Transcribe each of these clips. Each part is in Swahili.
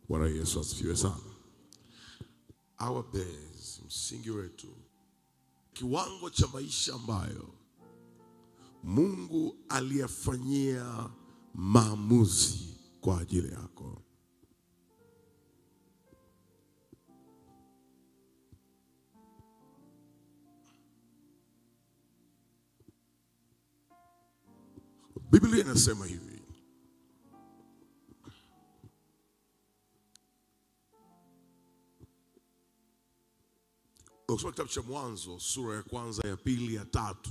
Bwana Yesu asifiwe sana. Our base, msingi wetu, kiwango cha maisha ambayo Mungu aliyafanyia maamuzi kwa ajili yako. Biblia inasema hivi. Ukisoma kitabu cha Mwanzo sura ya kwanza, ya pili, ya tatu,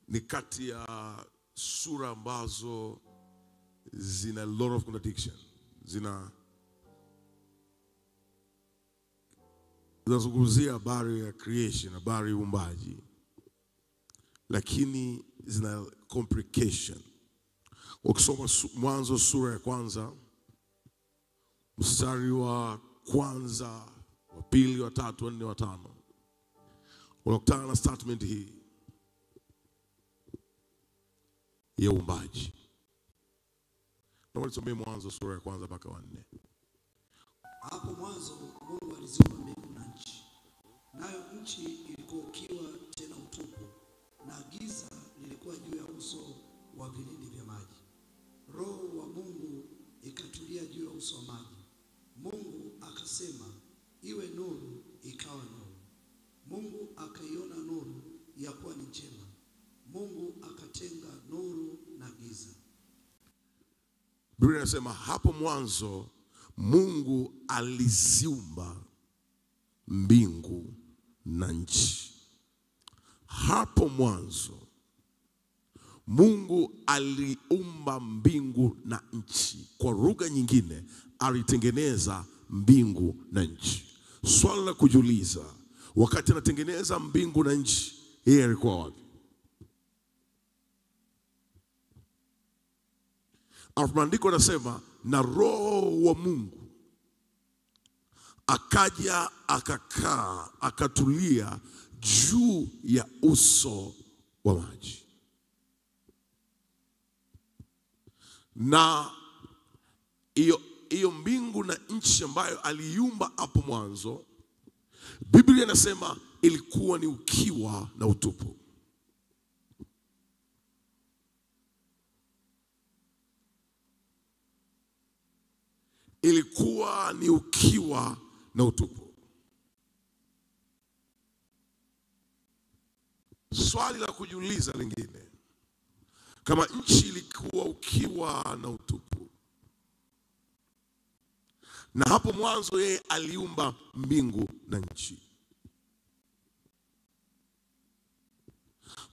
ni kati ya sura ambazo zina a lot of contradiction. Zinazungumzia habari ya creation, habari ya uumbaji, lakini zina complication. Ukisoma Mwanzo sura ya kwanza, mstari wa kwanza, wa pili, wa tatu, wa nne, wa tano, unakutana na statement hii ya uumbaji. Naomba nisome Mwanzo sura ya kwanza mpaka wa nne. Hapo mwanzo Mungu aliziumba mbingu na nchi. Nayo nchi ilikuwa ukiwa tena utupu, na giza lilikuwa juu ya uso wa vilindi vya maji. Roho wa Mungu ikatulia juu ya uso wa maji. Mungu akasema, iwe nuru, ikawa nuru. Mungu akaiona nuru ya kuwa ni njema. Mungu akatenga nuru na giza. Biblia inasema hapo mwanzo Mungu aliziumba mbingu na nchi. Hapo mwanzo Mungu aliumba mbingu na nchi. Kwa lugha nyingine, alitengeneza mbingu na nchi. Swali la kujiuliza, wakati anatengeneza mbingu na nchi, yeye alikuwa wapi? Maandiko yanasema, na Roho wa Mungu akaja akakaa akatulia juu ya uso wa maji. Na hiyo mbingu na nchi ambayo aliumba hapo mwanzo, Biblia inasema ilikuwa ni ukiwa na utupu. Ilikuwa ni ukiwa na utupu. Swali la kujiuliza lingine, kama nchi ilikuwa ukiwa na utupu, na hapo mwanzo yeye aliumba mbingu na nchi,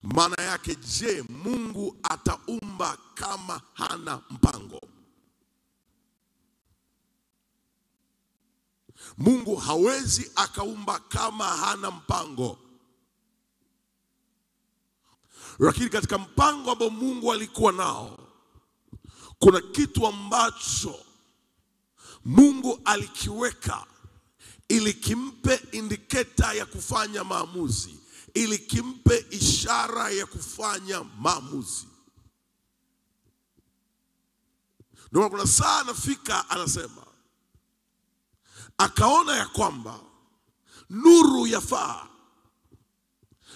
maana yake, je, Mungu ataumba kama hana mpango? Mungu hawezi akaumba kama hana mpango. Lakini katika mpango ambao Mungu alikuwa nao, kuna kitu ambacho Mungu alikiweka ili kimpe indicator ya kufanya maamuzi, ili kimpe ishara ya kufanya maamuzi. Ndio kuna saa nafika anasema, akaona ya kwamba nuru yafaa.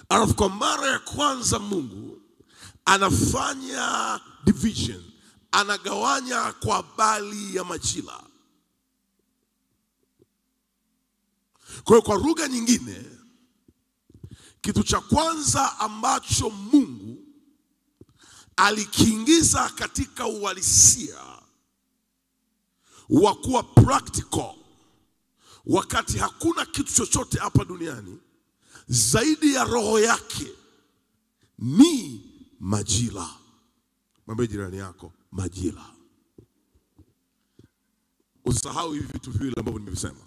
Alafu kwa mara ya kwanza Mungu anafanya division, anagawanya kwa habari ya majira. Kwa lugha nyingine, kitu cha kwanza ambacho Mungu alikiingiza katika uhalisia wa kuwa practical, wakati hakuna kitu chochote hapa duniani zaidi ya roho yake, ni majira. Mwambie jirani yako, majira. Usisahau hivi vitu viwili ambavyo nimevisema.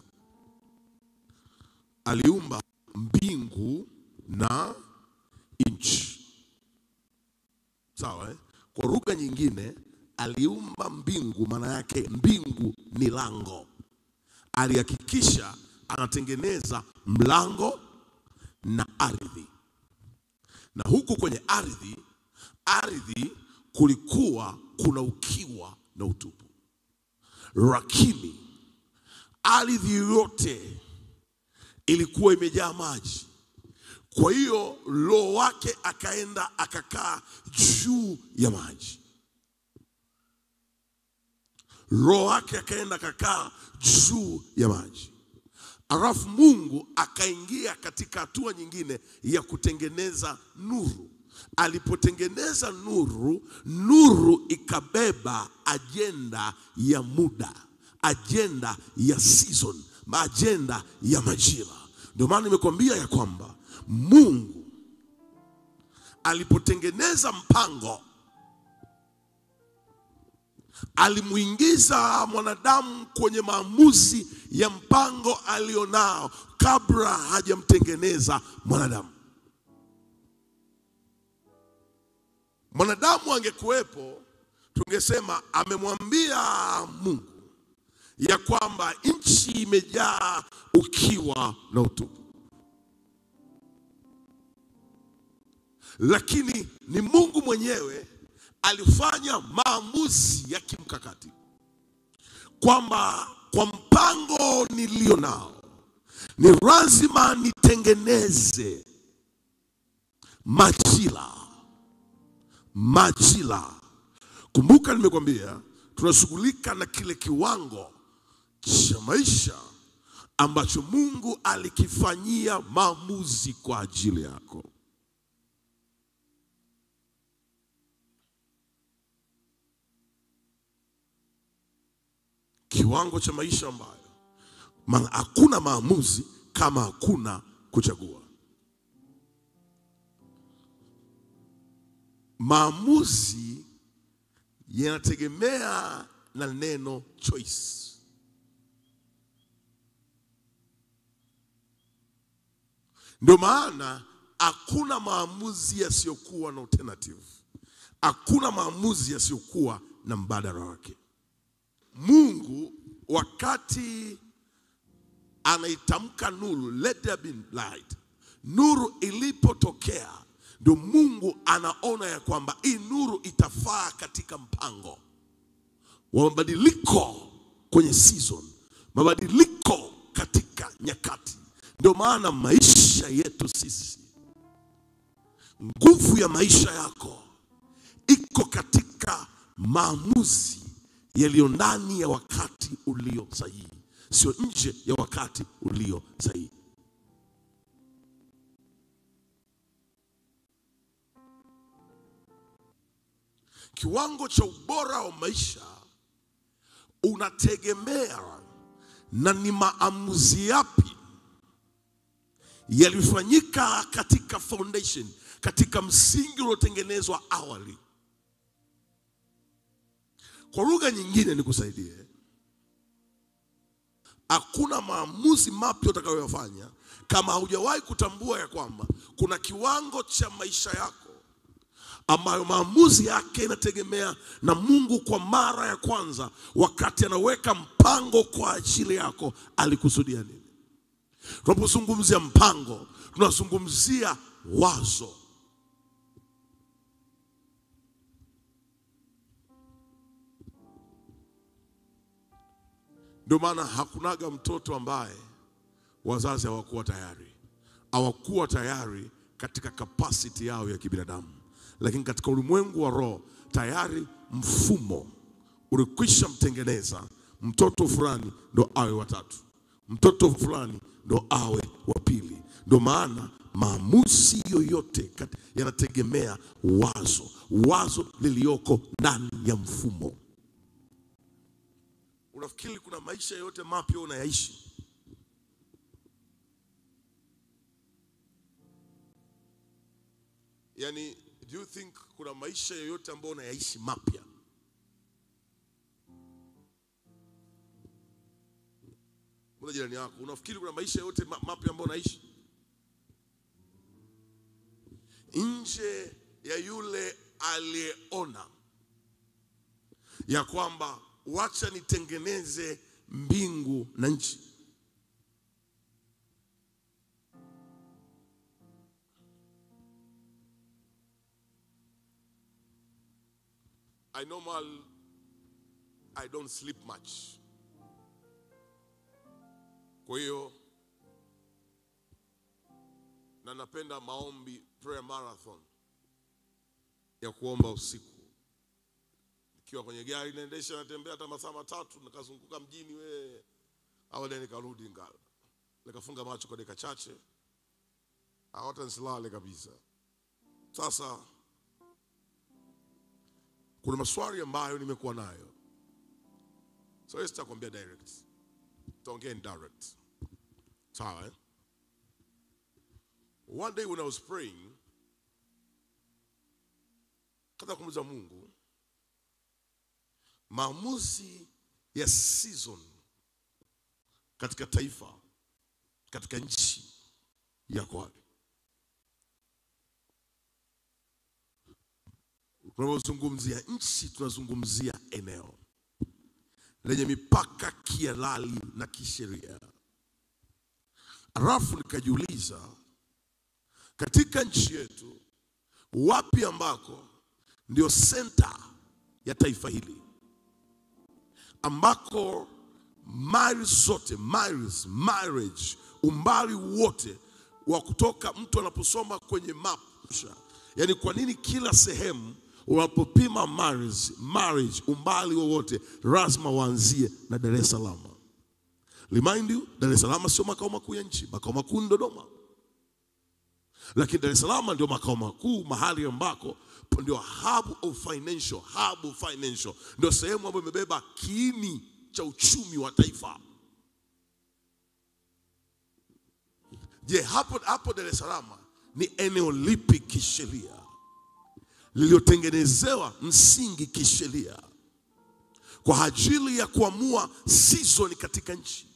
Aliumba mbingu na nchi. Sawa, Kwa lugha nyingine, aliumba mbingu, maana yake mbingu ni lango. Alihakikisha anatengeneza mlango na ardhi. Na huku kwenye ardhi kulikuwa kuna ukiwa na utupu. lakini ardhi yote ilikuwa imejaa maji. Kwa hiyo Roho wake akaenda akakaa juu ya maji. Roho wake akaenda akakaa juu ya maji. Alafu Mungu akaingia katika hatua nyingine ya kutengeneza nuru. Alipotengeneza nuru, nuru ikabeba ajenda ya muda, ajenda ya season, ajenda ya majira. Ndio maana nimekwambia ya kwamba Mungu alipotengeneza mpango, alimuingiza mwanadamu kwenye maamuzi ya mpango alionao kabla hajamtengeneza mwanadamu. Mwanadamu angekuwepo, tungesema amemwambia Mungu ya kwamba nchi imejaa ukiwa na utupu. Lakini ni Mungu mwenyewe alifanya maamuzi ya kimkakati kwamba kwa mpango nilio nao ni lazima nitengeneze majira. Kumbuka nimekwambia tunashughulika na kile kiwango cha maisha ambacho Mungu alikifanyia maamuzi kwa ajili yako. Kiwango cha maisha ambayo hakuna maamuzi kama hakuna kuchagua. Maamuzi yanategemea na neno choice. Ndio maana hakuna maamuzi yasiyokuwa na alternative. Hakuna maamuzi yasiyokuwa na mbadala wake. Mungu wakati anaitamka nuru, let there be light, nuru ilipotokea, ndio Mungu anaona ya kwamba hii nuru itafaa katika mpango wa mabadiliko kwenye season, mabadiliko katika nyakati. Ndio maana maisha yetu sisi, nguvu ya maisha yako iko katika maamuzi yaliyo ndani ya wakati ulio sahihi, sio nje ya wakati ulio sahihi. Kiwango cha ubora wa maisha unategemea na ni maamuzi yapi yalifanyika katika foundation, katika msingi uliotengenezwa awali. Kwa lugha nyingine nikusaidie, hakuna maamuzi mapya utakayofanya kama haujawahi kutambua ya kwamba kuna kiwango cha maisha yako ambayo maamuzi yake inategemea na Mungu. Kwa mara ya kwanza wakati anaweka mpango kwa ajili yako alikusudia nini? Tunapozungumzia mpango, tunazungumzia wazo. Ndio maana hakunaga mtoto ambaye wazazi hawakuwa tayari katika capacity yao ya kibinadamu. Lakini katika ulimwengu wa roho tayari mfumo ulikwisha mtengeneza mtoto fulani ndo awe watatu, mtoto fulani ndo awe wa pili. Ndio maana maamuzi yoyote yanategemea wazo lilioko ndani ya mfumo. Unafikiri kuna maisha yote mapya unayaishi? Yani, do you think kuna maisha yoyote ambayo unayaishi mapya? Mbona jirani yako, unafikiri kuna maisha yote mapya ambayo unaishi? Nje ya yule aliyeona ya kwamba wacha nitengeneze mbingu na nchi. I don't sleep much. Kwa hiyo na napenda maombi, prayer marathon ya kuomba usiku. Nikiwa kwenye gari naendesha, natembea hata masaa 3 nikazunguka mjini awali nikarudi ngala. Nikafunga macho kwa dakika chache. Hata nisilale kabisa. Sasa kuna maswali ambayo nimekuwa nayo. So sitakwambia direct. Taongea indirect. Sawa? One day when I was praying, kada kumuza Mungu, maamuzi ya season katika taifa, katika nchi yako wapi? Tunapozungumzia nchi, tunazungumzia eneo lenye mipaka kihalali na kisheria. Alafu nikajiuliza, katika nchi yetu wapi ambako ndio center ya taifa hili, ambako marriage, umbali wote wa kutoka mtu anaposoma kwenye map. Yani kwa nini kila sehemu unapopima marriage umbali wowote lazima waanzie na Dar es Salaam? Remind you, Dar es Salaam sio makao makuu ya nchi, makao makuu ni Dodoma. Lakini Dar es Salaam ndio makao makuu, mahali ambako ndio hub of financial, ndio sehemu ambayo imebeba kiini cha uchumi wa taifa. Je, hapo Dar es Salaam ni eneo lipi kisheria liliotengenezewa msingi kisheria kwa ajili ya kuamua season katika nchi?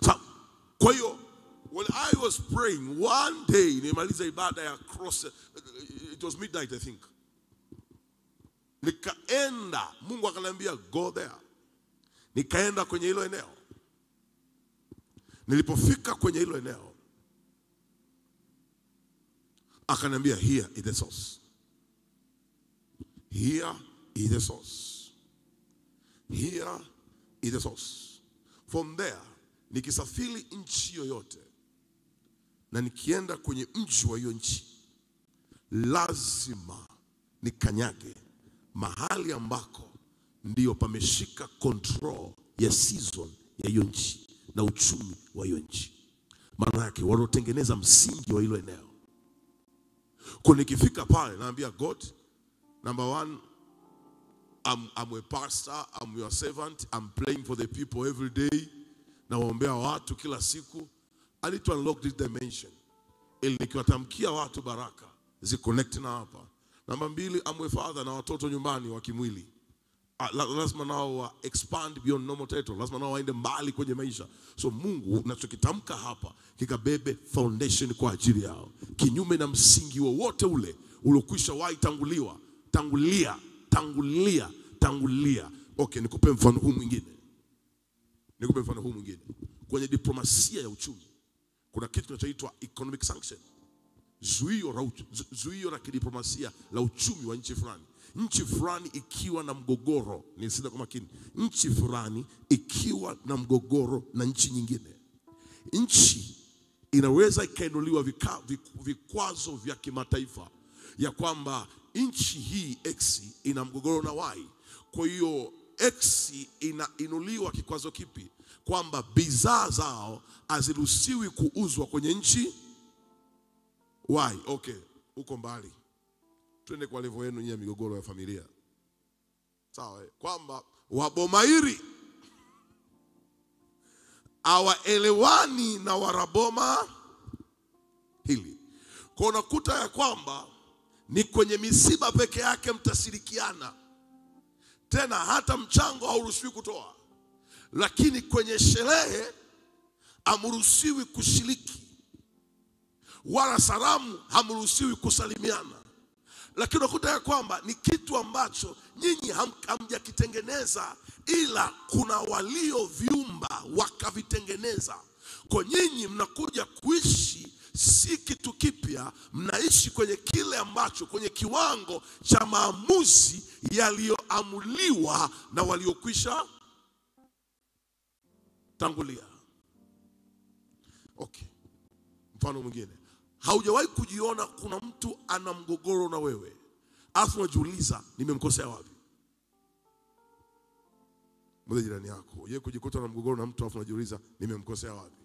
So, kwa hiyo when I was praying one day, nimaliza ibada ya cross, it was midnight I think. Nikaenda, Mungu akaniambia go there. Nikaenda kwenye hilo eneo. Nilipofika kwenye hilo eneo, akaniambia here is the source. Here is the source. Here is the source. From there, nikisafiri nchi yoyote na nikienda kwenye mji wa hiyo nchi, lazima nikanyage mahali ambako ndio pameshika control ya season ya hiyo nchi na uchumi wa hiyo nchi. Maana yake walotengeneza msingi wa hilo eneo. Kwa nikifika pale naambia God, number one, I'm a pastor, I'm your servant, I'm praying for the people every day. Nawaombea watu kila siku. I need to unlock this dimension. Ili nikiwatamkia watu baraka ziconnect na hapa. Namba 2, I'm a father na watoto nyumbani wa kimwili. Lazima nao expand beyond normal territory. Lazima nao waende mbali kwenye maisha. So Mungu nachokitamka hapa kikabebe foundation kwa ajili yao. Kinyume na msingi wowote ule uliokwisha wahi tangulia. Okay, nikupe mfano huu mwingine. Kwenye diplomasia ya uchumi kuna kitu kinachoitwa economic sanction. Zuio la kidiplomasia la uchumi wa nchi fulani. Nchi fulani ikiwa na mgogoro, nisida kwa makini. Nchi fulani ikiwa na mgogoro na nchi nyingine, nchi inaweza ikainuliwa vikwazo vya kimataifa ya kwamba nchi hii X ina mgogoro na Y. Kwa hiyo X inainuliwa kikwazo kipi? Kwamba bidhaa zao haziruhusiwi kuuzwa kwenye nchi Y. Okay, uko mbali. Twende kwa level yenu ya migogoro ya familia. Sawa, kwamba Wabomairi hawaelewani na Waraboma hili. Kwa unakuta ya kwamba ni kwenye misiba peke yake mtasirikiana. Tena hata mchango hauruhusiwi kutoa. Lakini kwenye sherehe hamruhusiwi kushiriki. Wala salamu hamruhusiwi kusalimiana. Lakini unakuta ya kwamba ni kitu ambacho nyinyi hamjakitengeneza, ila kuna walio viumba wakavitengeneza. Kwa nyinyi mnakuja kuishi si kitu kipya, mnaishi kwenye kile ambacho, kwenye kiwango cha maamuzi yaliyoamuliwa na waliokwisha tangulia. Okay. Mfano mwingine. Haujawahi kujiona kuna mtu ana mgogoro na wewe, alafu unajiuliza nimemkosea wapi? Mwambie jirani yako, yeye kujikuta na mgogoro na mtu alafu unajiuliza nimemkosea wapi?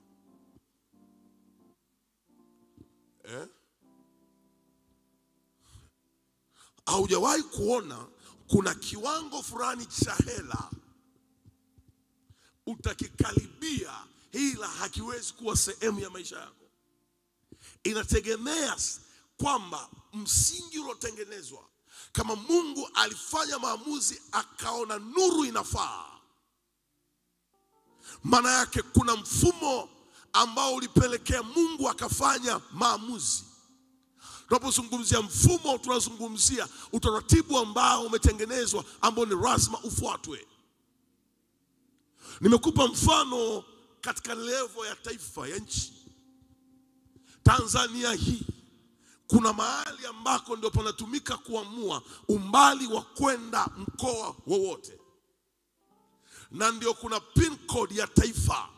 Haujawahi kuona kuna kiwango fulani cha hela utakikaribia, ila hakiwezi kuwa sehemu ya maisha yako? Inategemea kwamba msingi uliotengenezwa, kama Mungu alifanya maamuzi akaona nuru inafaa, maana yake kuna mfumo ambao ulipelekea Mungu akafanya maamuzi. Tunapozungumzia mfumo, tunazungumzia utaratibu ambao umetengenezwa, ambao ni lazima ufuatwe. Nimekupa mfano katika level ya taifa, ya nchi. Tanzania hii kuna mahali ambako ndio panatumika kuamua umbali wa kwenda mkoa wowote, na ndio kuna pin code ya taifa.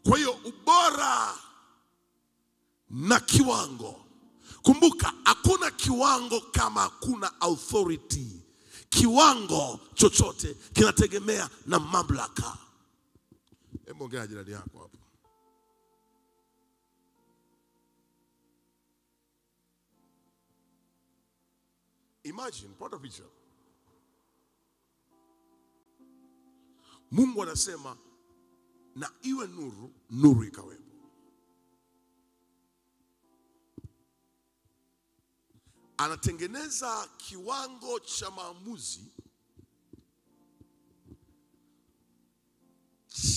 Kwa hiyo ubora na kiwango, kumbuka hakuna kiwango kama hakuna authority. Kiwango chochote kinategemea na mamlaka. Hebu ongea jirani yako hapo. Imagine, pata picha. Mungu anasema na iwe nuru, nuru ikawepo. Anatengeneza kiwango cha maamuzi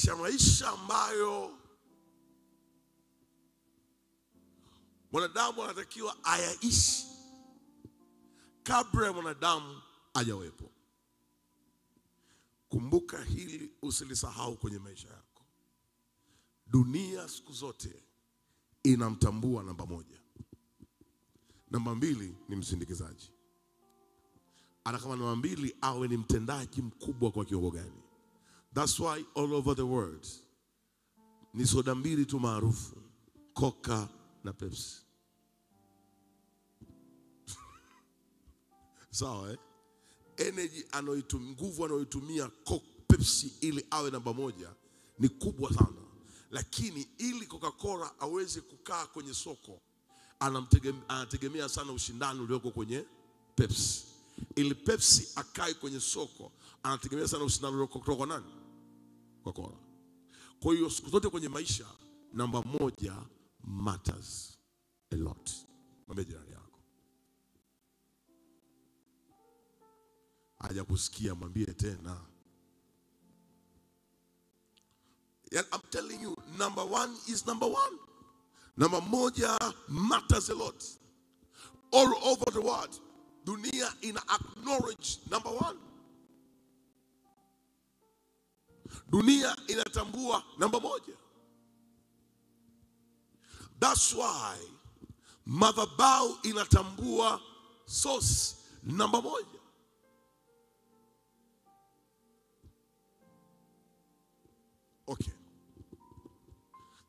cha maisha ambayo mwanadamu anatakiwa ayaishi kabla ya mwanadamu hajawepo. Kumbuka hili, usilisahau kwenye maisha yako. Dunia siku zote inamtambua namba moja. Namba mbili ni msindikizaji. Ana kama namba mbili awe ni mtendaji mkubwa kwa kiwango gani. That's why all over the world ni soda mbili tu maarufu, Coca na Pepsi. Sawa Energy anayoitumia, nguvu anayoitumia Pepsi ili awe namba moja ni kubwa sana. Lakini ili Coca-Cola aweze kukaa kwenye soko, anategemea sana ushindani ulioko kwenye Pepsi. Ili Pepsi akae kwenye soko, anategemea sana ushindani ulioko kutoka kwa nani? Coca-Cola. Kwa hiyo siku zote kwenye maisha, namba moja matters a lot. Mwambie jirani yako. Haja kusikia, mwambie tena. I'm telling you, number one is number one. Namba moja matters a lot. All over the world, dunia ina acknowledge number one. Dunia inatambua namba moja. That's why madhabahu inatambua source namba moja. Okay.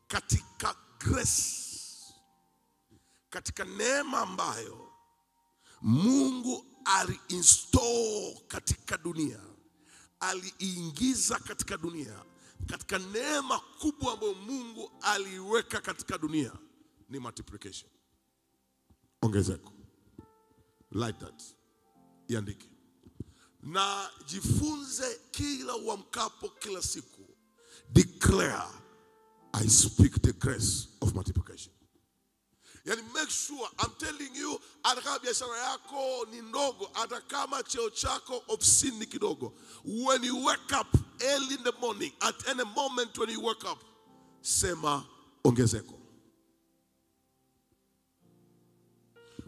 Katika grace, katika neema ambayo Mungu aliinstall katika dunia, aliingiza katika dunia, katika neema kubwa ambayo Mungu aliweka katika dunia ni multiplication. Ongezeko. Like that. Iandike. Na jifunze kila uamkapo, kila siku, declare, I speak the grace of multiplication. Yani make sure, I'm telling you, hata kama biashara yako ni ndogo, hata kama cheo chako ofisini ni kidogo, when you wake up early in the morning, at any moment when you wake up, sema ongezeko.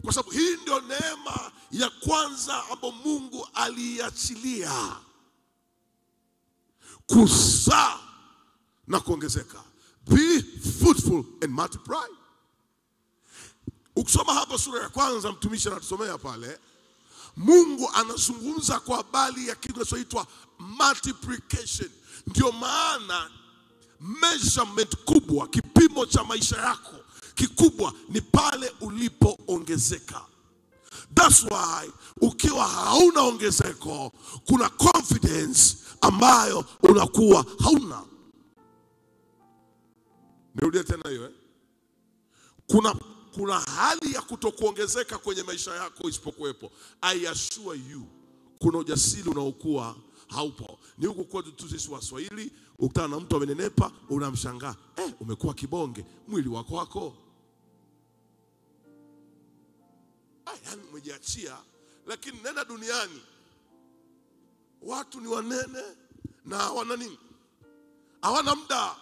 Kwa sababu hii ndio neema ya kwanza ambayo Mungu aliachilia, kuzaa na kuongezeka. Be fruitful and multiply. Ukisoma hapa sura ya kwanza, mtumishi anatusomea pale, Mungu anazungumza kwa habari ya kitu kinachoitwa multiplication. Ndio maana measurement kubwa, kipimo cha maisha yako kikubwa ni pale ulipoongezeka. That's why ukiwa hauna ongezeko, kuna confidence ambayo unakuwa hauna. Nirudia tena hiyo. Kuna hali ya kutokuongezeka kwenye maisha yako isipokuwepo. I assure you, kuna ujasiri unaokuwa haupo. Ni huku kwetu tu sisi Waswahili, ukutana na mtu amenenepa, unamshangaa, umekuwa kibonge, mwili wako. Yaani umejiachia, lakini nenda duniani. Watu ni wanene na hawana nini? Hawana muda.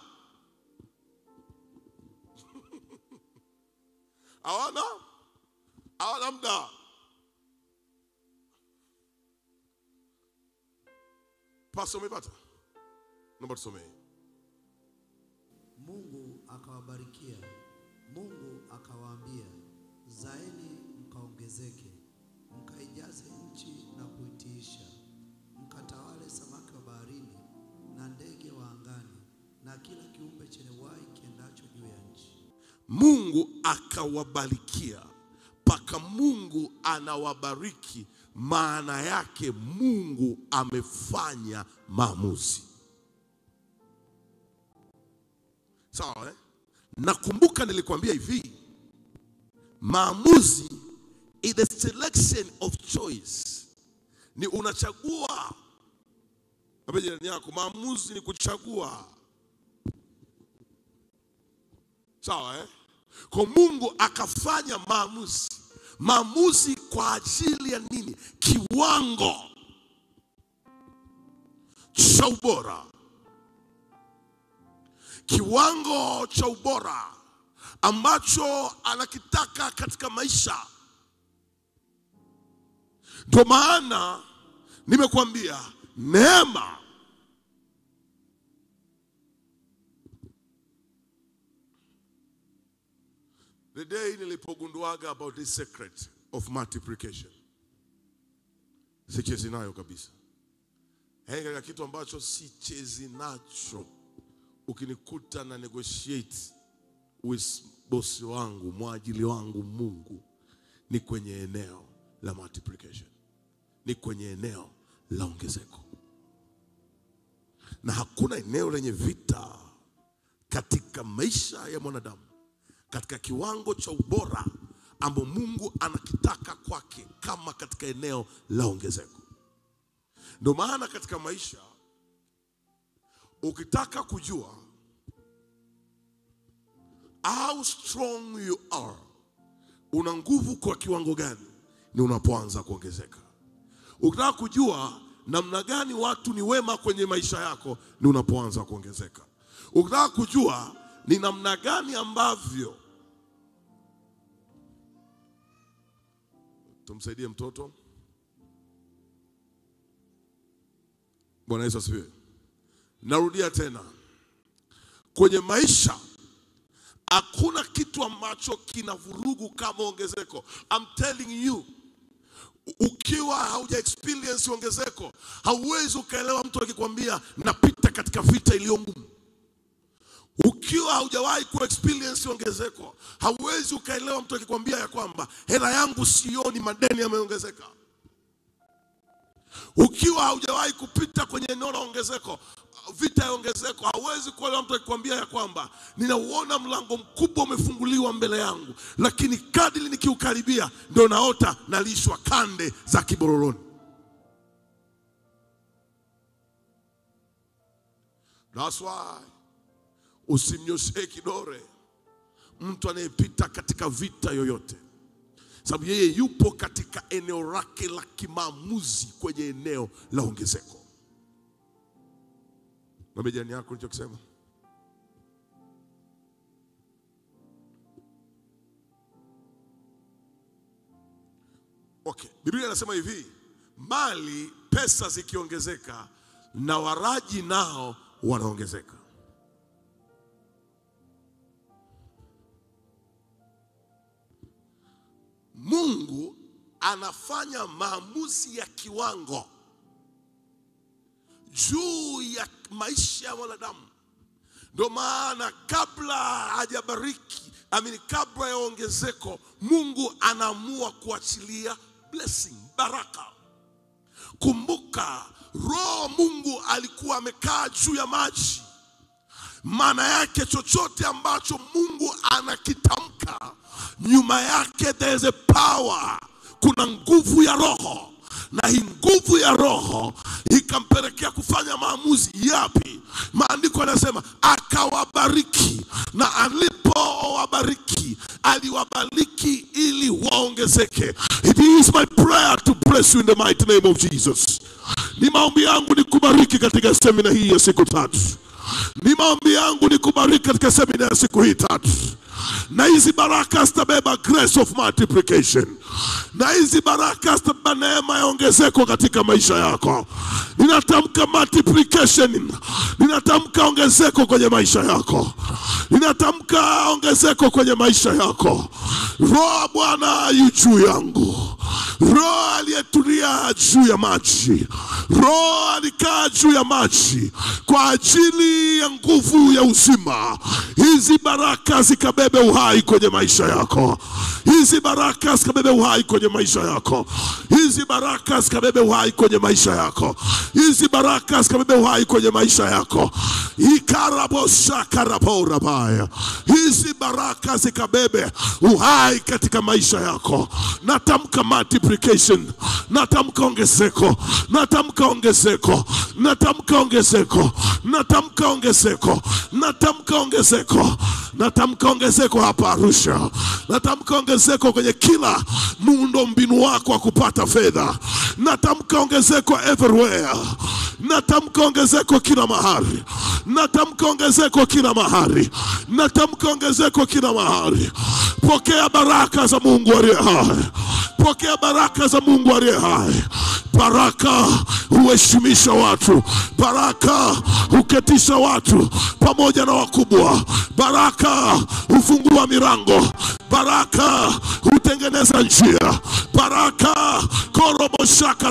Hawana muda. Pastor, umepata? Naomba tusome. Mungu akawabarikia. Mungu akawaambia, zaeni mkaongezeke, mkaijaze nchi na kuitiisha, mkatawale samaki wa baharini na ndege wa angani na kila kiumbe chenye uhai kiendacho juu ya nchi. Mungu akawabarikia. Paka Mungu anawabariki, maana yake Mungu amefanya maamuzi. Sawa, Nakumbuka nilikwambia hivi, maamuzi is the selection of choice. Ni unachagua. Baba jirani yako, maamuzi ni kuchagua. Sawa, Kwa Mungu akafanya maamuzi. Maamuzi kwa ajili ya nini? Kiwango cha ubora. Kiwango cha ubora ambacho anakitaka katika maisha. Ndio maana nimekuambia neema the day nilipogunduaga about this secret of multiplication, sichezi nayo kabisa. Katika kitu ambacho sichezi nacho, ukinikuta na negotiate with bosi wangu, mwajili wangu Mungu, ni kwenye eneo la multiplication, ni kwenye eneo la ongezeko. Na hakuna eneo lenye vita katika maisha ya mwanadamu, katika kiwango cha ubora ambao Mungu anakitaka kwake, kama katika eneo la ongezeko. Ndio maana katika maisha, ukitaka kujua how strong you are, una nguvu kwa kiwango gani, ni unapoanza kuongezeka. Ukitaka kujua namna gani watu ni wema kwenye maisha yako, ni unapoanza kuongezeka. Ukitaka kujua ni namna gani ambavyo, tumsaidie mtoto. Bwana Yesu asifiwe. Narudia tena, kwenye maisha hakuna kitu ambacho kina vurugu kama ongezeko. I'm telling you, ukiwa hauja experience ongezeko, hauwezi ukaelewa mtu akikwambia napita katika vita iliyo ngumu. Ukiwa haujawahi ku experience ongezeko, hauwezi ukaelewa mtu akikwambia ya kwamba hela yangu sioni, madeni yameongezeka. Ukiwa haujawahi kupita kwenye eneo la ongezeko, vita ya ongezeko, hauwezi kuelewa mtu akikwambia ya kwamba ninauona mlango mkubwa umefunguliwa mbele yangu, lakini kadri nikiukaribia ndio naota nalishwa kande za kibororoni. That's why usimnyoshe kidole mtu anayepita katika vita yoyote, sababu yeye yupo katika eneo lake la kimaamuzi, kwenye eneo la ongezeko. Mwambie jirani yako nilichokisema. Okay, Biblia inasema hivi, mali, pesa zikiongezeka, na waraji nao wanaongezeka. Mungu anafanya maamuzi ya kiwango juu ya maisha ya wanadamu. Ndio maana kabla hajabariki, kabla ya ongezeko, Mungu anaamua kuachilia blessing, baraka. Kumbuka, Roho Mungu alikuwa amekaa juu ya maji. Maana yake chochote ambacho Mungu anakitamka, nyuma yake there is a power. Kuna nguvu ya Roho, na hii nguvu ya Roho ikampelekea kufanya maamuzi yapi? Maandiko yanasema akawabariki, na alipowabariki aliwabariki ili waongezeke. It is my prayer to bless you in the mighty name of Jesus. Ni maombi yangu nikubariki katika semina hii ya siku 3. Ni maombi yangu nikubariki katika semina ya siku hii 3. Na hizi baraka zitabeba grace of multiplication. Na hizi baraka zitabeba neema ya ongezeko katika maisha yako. Ninatamka multiplication. Ninatamka ongezeko kwenye maisha yako. Ninatamka ongezeko kwenye maisha yako. Roho Bwana yu juu yangu. Roho aliyetulia juu ya maji. Roho alikaa juu ya maji kwa ajili ya nguvu ya uzima. Hizi baraka zikabebe uhai kwenye maisha yako. Hizi baraka zikabebe uhai kwenye maisha yako. Hizi baraka zikabebe uhai kwenye maisha yako. Hizi baraka zikabebe uhai kwenye maisha yako. Ikarabosha karabora baya. Hizi baraka zikabebe uhai katika maisha yako. Natamka multiplication. Natamka ongezeko. Natamka ongezeko. Natamka ongezeko. Natamka ongezeko. Natamka ongezeko. Natamka ongezeko hapa Arusha. Natamka ongezeko kwenye kila muundo mbinu wako wa kupata fedha. Natamka ongezeko everywhere. Natamka ongezeko kila mahali. Natamka ongezeko kila mahali. Natamka ongezeko kila mahali. Pokea baraka za Mungu aliye hai. Pokea baraka za Mungu aliye hai. Baraka huheshimisha watu. Baraka huketisha watu pamoja na wakubwa. Baraka hufungua milango. Baraka hutengeneza njia. Baraka koroboshaka.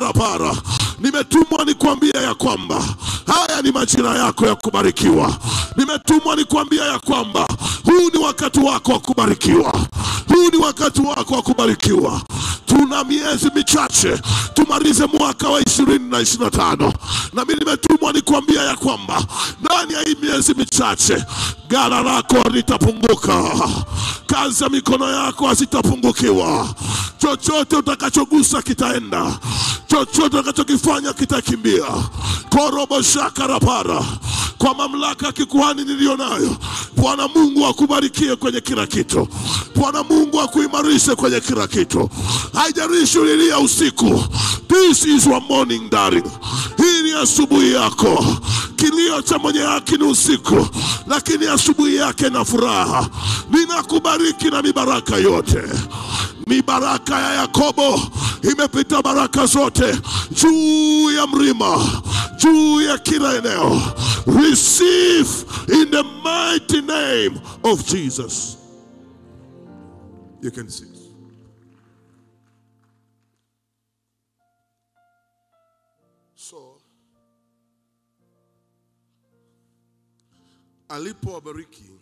Nimetumwa nikwambia ya kwamba haya ni majira yako ya kubarikiwa. Nimetumwa nikwambia ya kwamba huu ni wakati wako wa kubarikiwa. Huu ni wakati wako wa kubarikiwa. Tuna miezi michache tumalize mwaka wa 2025. Na mimi nimetumwa nikwambia ya kwamba ndani ya hii miezi michache gara lako litapunguka. Kazi ya mikono yako hazitapungukiwa. Chochote utakachogusa kitaenda. Chochote utakachokifanya kitakimbia. Koroboshaka rapara. Kwa mamlaka ya kikuhani nilionayo, Bwana Mungu akubarikie kwenye kila kitu. Bwana Mungu akuimarishe kwenye kila kitu. Haijalishi ulilia usiku. This is your morning, darling. Hii ni asubuhi yako. Kilio cha mwenye haki ni usiku, lakini asubuhi yake na furaha. Ninakubariki na ni baraka yote. Ni baraka ya Yakobo imepita baraka zote juu ya mlima, juu ya kila eneo. Receive in the mighty name of Jesus. You can sit. So, alipowabariki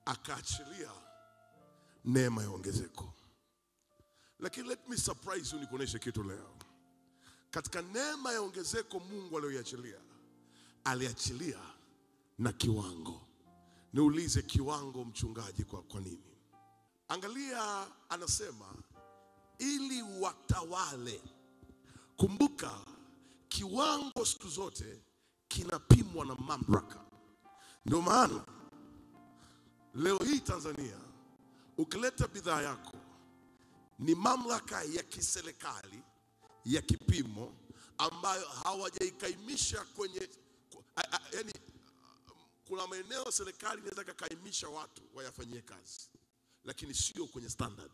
akaachilia neema ya ongezeko. Lakini let me surprise you, nikuoneshe kitu leo. Katika neema ya ongezeko Mungu aliyoiachilia, aliachilia na kiwango. Niulize kiwango, mchungaji, kwa nini? Angalia, anasema ili watawale. Kumbuka, kiwango siku zote kinapimwa na mamlaka. Ndio maana leo hii Tanzania ukileta bidhaa yako ni mamlaka ya kiserikali ya kipimo ambayo hawajaikaimisha kwenye yani, kuna maeneo serikali inaweza kukaimisha watu wayafanyie kazi, lakini sio kwenye standard,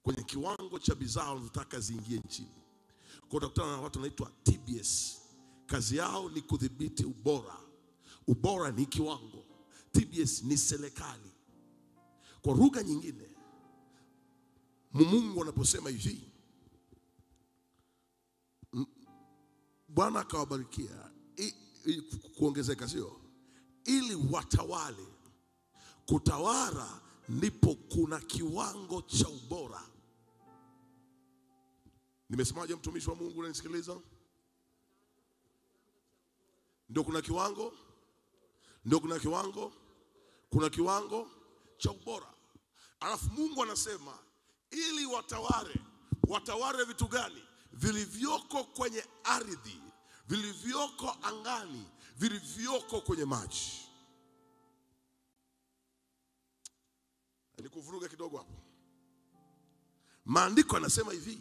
kwenye kiwango cha bidhaa wanataka ziingie nchini. Kwa utakutana na watu wanaitwa TBS. Kazi yao ni kudhibiti ubora. Ubora ni kiwango. TBS ni serikali. Kwa lugha nyingine, Mungu anaposema hivi, Bwana akawabarikia kuongezeka, sio ili watawale. Kutawala ndipo kuna kiwango cha ubora. Nimesemaje mtumishi wa Mungu unanisikiliza? Ndio kuna kiwango, kuna kiwango cha ubora. Alafu Mungu anasema ili watawale vitu gani? Vilivyoko kwenye ardhi, vilivyoko angani, vilivyoko kwenye maji. Nikuvuruga kidogo hapo. Maandiko yanasema hivi,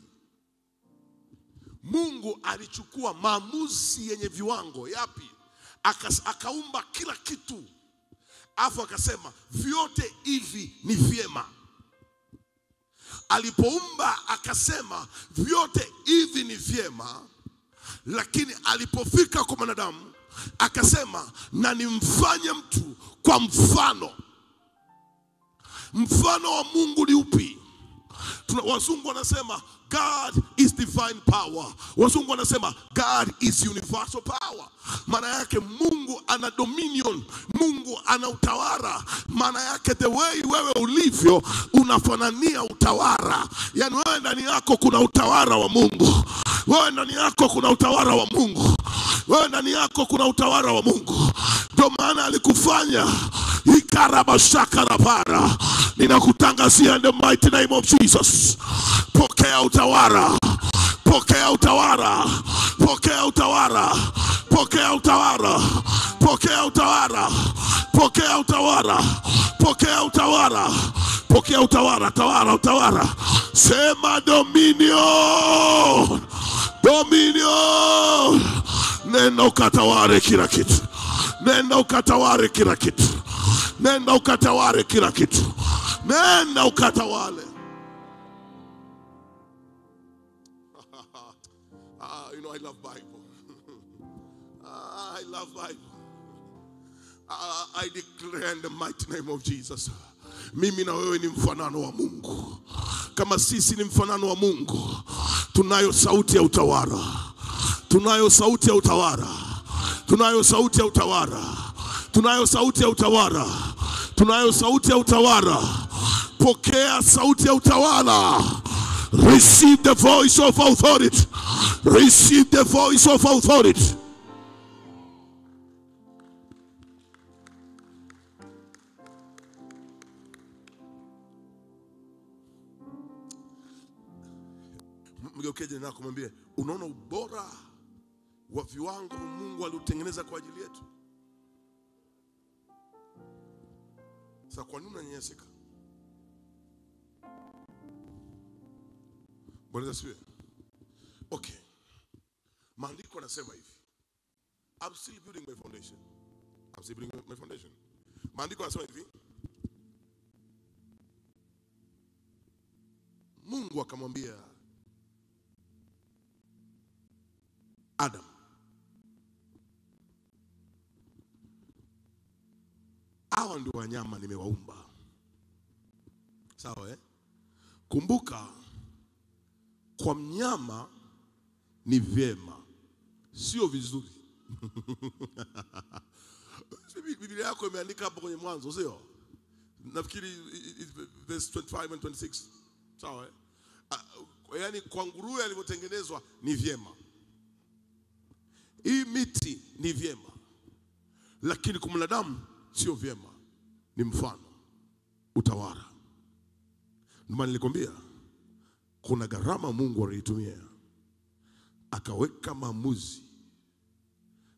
Mungu alichukua maamuzi yenye viwango. Yapi? Akaumba kila kitu, afu akasema vyote hivi ni vyema. Alipoumba akasema vyote hivi ni vyema, lakini alipofika kwa mwanadamu akasema na nimfanye mtu kwa mfano. Mfano wa Mungu ni upi? Wazungu wanasema God is divine power. Wazungu wanasema God is universal power. Maana yake Mungu ana dominion, Mungu ana utawala. Maana yake the way wewe ulivyo unafanania utawala. Yani wewe ndani yako kuna utawala wa Mungu. Wewe ndani yako kuna utawala wa Mungu. Wewe ndani yako kuna utawala wa Mungu. Ndio maana alikufanya ikarabashakarabara. Ninakutangazia in the mighty name of Jesus. Pokea utawala. Pokea utawala. Pokea utawala. Pokea utawala. Pokea utawala. Pokea utawala. Pokea utawala. Pokea utawala. Tawala, utawala. Sema dominion. Dominion. Nenda ukatawale kila kitu. Nenda ukatawale kila kitu. Nenda ukatawale kila kitu. Nenda ukatawale. You know I love Bible. I love Bible. I declare in the mighty name of Jesus. Mimi na wewe ni mfanano wa Mungu. Kama sisi ni mfanano wa Mungu, tunayo sauti ya utawala. Tunayo sauti ya utawala. Tunayo sauti ya utawala. Tunayo sauti ya utawala. Tunayo sauti ya utawala. Pokea sauti ya utawala. Receive the voice of authority. Receive the voice of authority. Mgeukeje na kumwambia, unaona ubora wa viwango Mungu aliotengeneza kwa ajili yetu? Sasa kwa nini unanyanyasika? Bwana asifiwe. Okay. Maandiko yanasema hivi. I'm still building my foundation. I'm still building my foundation. Maandiko yanasema hivi. Mungu akamwambia Adam, hawa ndio wanyama nimewaumba. Sawa Kumbuka, kwa mnyama ni vyema, sio vizuri. Biblia yako imeandika hapo kwenye Mwanzo, sio? Nafikiri verse 25 and 26. Sawa yani kwa nguruwe alivyotengenezwa ni vyema. Hii miti ni vyema, lakini kwa mwanadamu sio vyema. Ni mfano, utawala. Ndio maana nilikwambia kuna gharama Mungu aliitumia akaweka maamuzi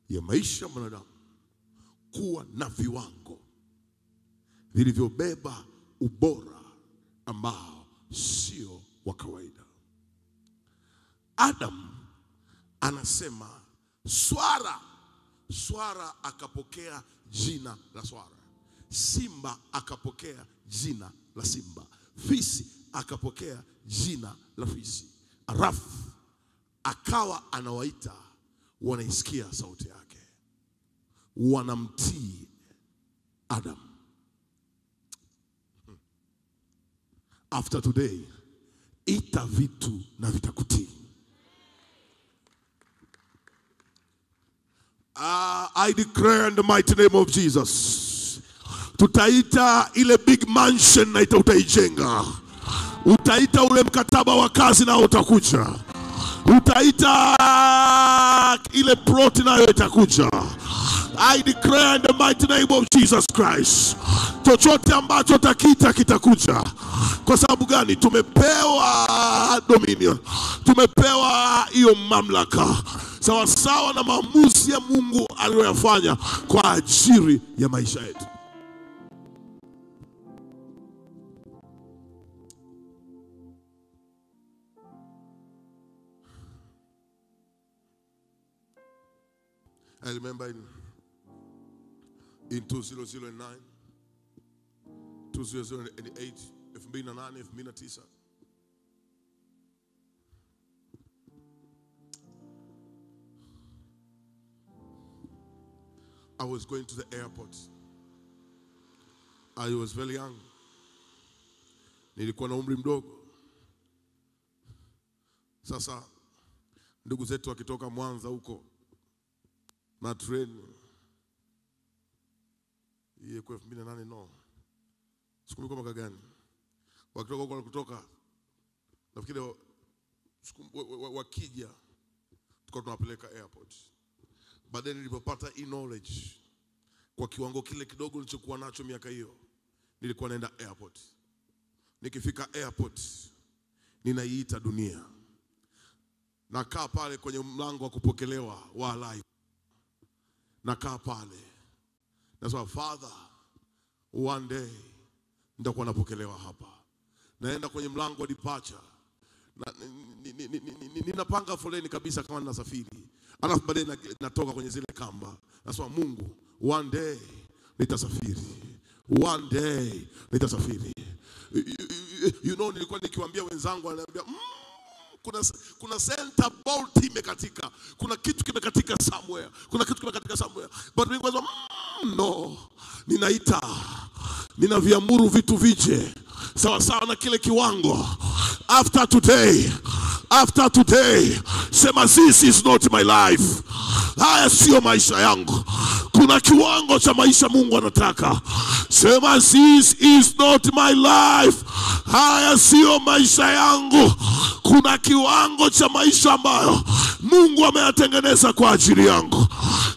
ya maisha ya mwanadamu kuwa na viwango vilivyobeba ubora ambao sio wa kawaida. Adam anasema swara akapokea jina la swara. Simba akapokea jina la simba. Fisi akapokea jina la fisi. Arafu akawa anawaita, wanaisikia sauti yake, wanamtii Adam. After today, ita vitu na vitakutii. I declare in the mighty name of Jesus, tutaita ile big mansion na utaijenga. Utaita ule mkataba wa kazi na utakuja. Utaita ile plot nayo itakuja. I declare in the mighty name of Jesus Christ, chochote ambacho takita kitakuja. Kwa sababu gani? Tumepewa dominion, tumepewa hiyo mamlaka sawa sawa na maamuzi ya Mungu aliyoyafanya kwa ajili ya maisha yetu. I remember in 2009, 2008, 2008, 2009, I was going to the airport. I was very young. Nilikuwa na umri mdogo. Sasa ndugu zetu wakitoka Mwanza huko na train iye kwa 2008 no. Sikumbuka mwaka gani. Wakitoka huko kutoka nafikiri wakija tukawa tunawapeleka airport. Baadaye nilipopata knowledge kwa kiwango kile kidogo nilichokuwa nacho miaka hiyo, nilikuwa naenda airport. Nikifika airport ninaiita dunia. Nakaa pale kwenye mlango wa kupokelewa wa live. Nakaa pale. Nasema Father, one day nitakuwa napokelewa hapa. Naenda kwenye mlango wa departure. Ninapanga foleni kabisa kama ninasafiri. Alafu baadaye natoka kwenye zile kamba. Nasema Mungu, one day nitasafiri. One day nitasafiri. You know, nilikuwa nikiwaambia wenzangu, wananiambia kuna center bolt imekatika. Kuna kitu kimekatika somewhere. Kuna kitu kimekatika somewhere. But mimi kwanza no. Ninaviamuru vitu vije sawa sawa na kile kiwango. After today, sema this is not my life. Haya sio maisha yangu. Kuna kiwango cha maisha Mungu anataka. Sema this is not my life. Haya sio maisha yangu. Kuna kiwango cha maisha ambayo Mungu ameyatengeneza kwa ajili yangu.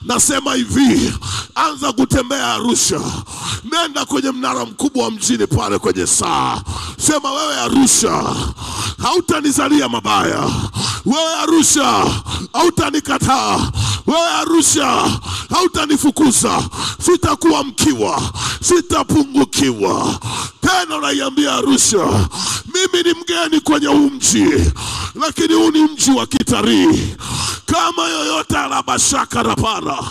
Nasema hivi, anza kutembea Arusha. Nenda kwenye mnara mkubwa wa mjini pale kwenye saa. Sema wewe Arusha, hautanizalia mabaya. Wewe Arusha, hautanikataa. Wewe Arusha, hautanifukuza. Sitakuwa mkiwa, sitapungukiwa. Tena unaiambia Arusha, mimi ni mgeni kwenye mji, lakini huu ni mji wa kitalii. Kama yoyote anabashaka rapara.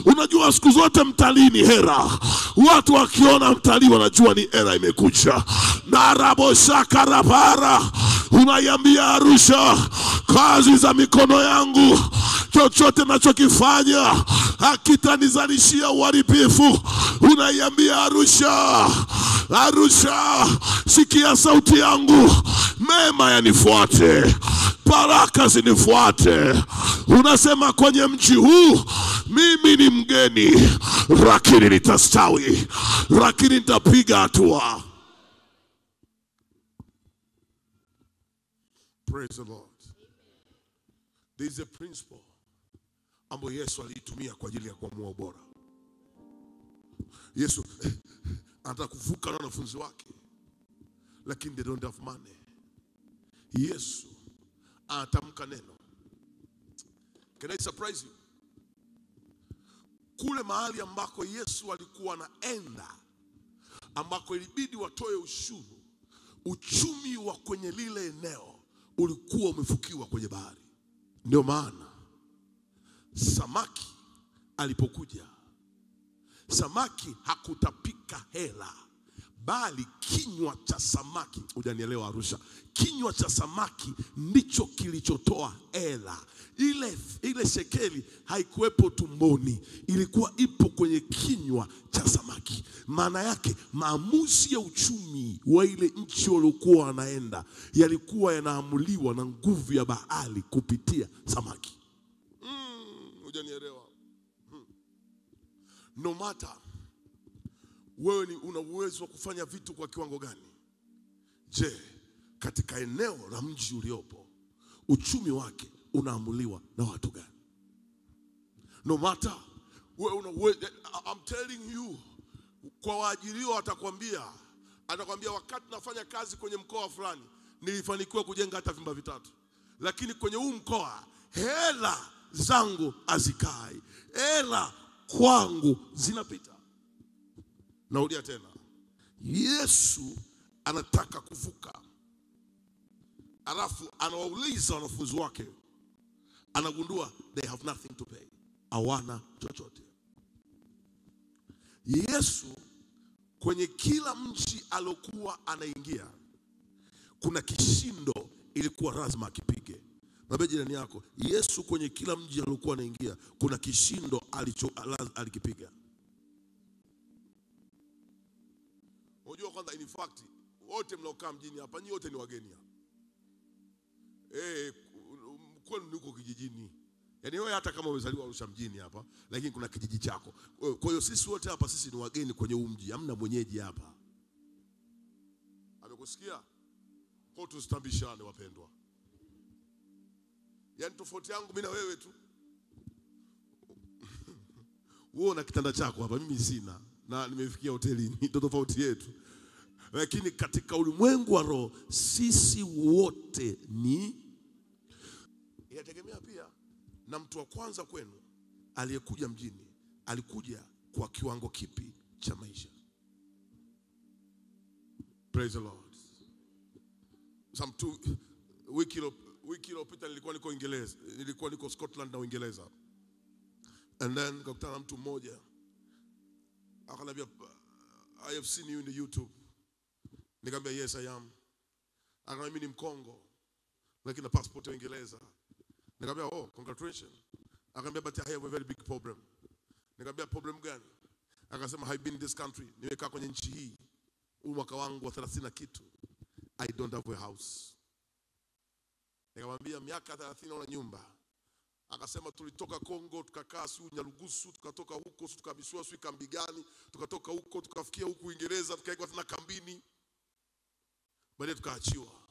Unajua siku zote mtalii ni hera. Watu wakiona mtalii wanajua ni hera imekuja. Na araboshaka rapara. Unaiambia Arusha, kazi za mikono yangu, chochote nachokifanya hakitanizalishia uharibifu. Unaiambia Arusha, Arusha, sikia sauti yangu, mema yanifuate, baraka zinifuate. Unasema kwenye mji huu mimi ni mgeni, lakini nitastawi, lakini nitapiga hatua. Praise the Lord. There is a principle ambayo Yesu aliitumia kwa ajili ya kuamua bora. Yesu anataka kuvuka na wanafunzi wake, lakini they don't have money. Yesu anatamka neno. Can I surprise you? Kule mahali ambako Yesu alikuwa anaenda, ambako ilibidi watoe ushuru, uchumi wa kwenye lile eneo ulikuwa umefukiwa kwenye bahari. Ndio maana samaki alipokuja, samaki hakutapika hela, bali kinywa cha samaki, hujanielewa Arusha, kinywa cha samaki ndicho kilichotoa hela. Ile shekeli haikuwepo tumboni, ilikuwa ipo kwenye kinywa cha samaki. Maana yake maamuzi ya uchumi wa ile nchi waliokuwa wanaenda yalikuwa yanaamuliwa na nguvu ya Baali kupitia samaki. Hujanielewa? No matter wewe una uwezo wa kufanya vitu kwa kiwango gani, je, katika eneo la mji uliopo uchumi wake unaamuliwa na watu gani? No matter wewe una uwezo, I'm telling you, kwa waajiriwa atakwambia wakati nafanya kazi kwenye mkoa fulani nilifanikiwa kujenga hata vyumba 3, lakini kwenye huu mkoa hela zangu hazikai, hela kwangu zinapita. Narudia tena, Yesu anataka kuvuka, alafu anawauliza wanafunzi wake, anagundua they have nothing to pay, hawana chochote. Yesu kwenye kila mji alokuwa anaingia kuna kishindo ilikuwa lazima akipige. Mwambie jirani yako, Yesu kwenye kila mji alokuwa anaingia kuna kishindo alikipiga. Unajua kwanza, in fact wote mnaokaa mjini hapa nyinyi wote ni wageni hapa. Kwenu niko kijijini. Yaani wewe hata kama umezaliwa Arusha mjini hapa, lakini kuna kijiji chako. Kwa hiyo sisi wote hapa sisi ni wageni kwenye huu mji. Hamna mwenyeji hapa. Amekusikia? Kwa tusitambishane wapendwa. Yaani tofauti yangu mimi na wewe tu. Wewe una kitanda chako hapa, mimi sina. Na nimefikia hotelini, tofauti yetu. Lakini katika ulimwengu wa roho sisi wote ni, inategemea pia na mtu wa kwanza kwenu aliyekuja mjini alikuja kwa kiwango kipi cha maisha. Praise the Lord. Wiki iliyopita nilikuwa niko Scotland na Uingereza. And then nikakutana na mtu mmoja akaniambia, I have seen you in the YouTube. Nikamwambia yes I am. Akaniambia mimi ni Mkongo lakini na passport ya Uingereza. Nikamwambia oh congratulations. Akaniambia but I have a very big problem. Nikamwambia problem gani? Akasema I've been in this country, nimekaa kwenye nchi hii mwaka wangu wa 30 na kitu. I don't have a house. Nikamwambia miaka 30 una nyumba. Akasema tulitoka Kongo tukakaa Nyarugusu, tukatoka huko tukabishwa kambi gani, tukatoka huko tukafikia huku Uingereza, tukaekwa tena kambini, baadaye tukaachiwa.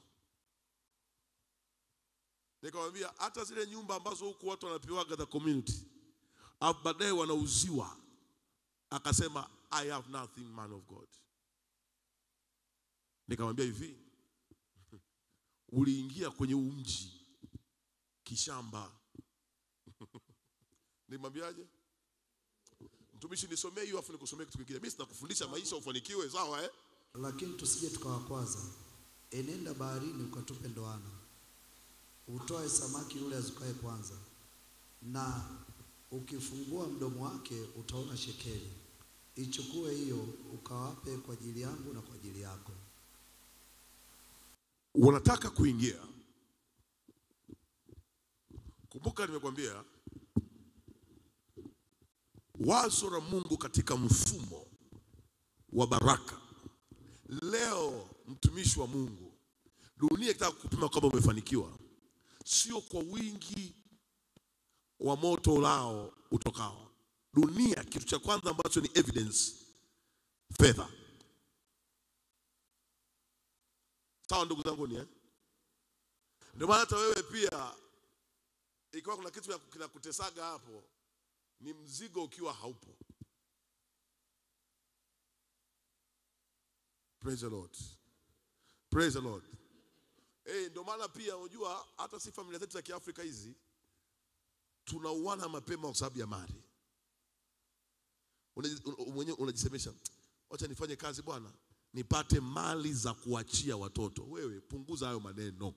Nikamwambia hata zile nyumba ambazo huku watu wanapewaga the community, baadaye wanauziwa. Akasema I have nothing, man of God. Nikamwambia hivi, uliingia kwenye mji kishamba. Nimwambiaje? Mtumishi nisomee hiyo afu nikusomee kitu kingine. Mimi sitakufundisha maisha ufanikiwe, sawa Lakini tusije tukawakwaza. Enenda baharini ukatupe ndoana. Utoe samaki yule azukae kwanza. Na ukifungua mdomo wake utaona shekeli. Ichukue hiyo ukawape kwa ajili yangu na kwa ajili yako. Wanataka kuingia. Kumbuka nimekwambia wazo la Mungu katika mfumo wa baraka. Leo mtumishi wa Mungu, dunia itaka kupima kama umefanikiwa, sio kwa wingi wa moto lao utokao. Dunia kitu cha kwanza ambacho ni evidence, fedha. Sawa ndugu zangu ni ndio maana hata wewe pia ikiwa kuna kitu kinakutesaga hapo, ni mzigo ukiwa haupo. Praise the Lord. Praise the Lord. Ndio maana pia unajua hata si familia zetu za Kiafrika hizi tunauana mapema kwa sababu ya mali. Mwenyewe unajisemesha, acha nifanye kazi bwana, nipate mali za kuachia watoto. Wewe punguza hayo maneno.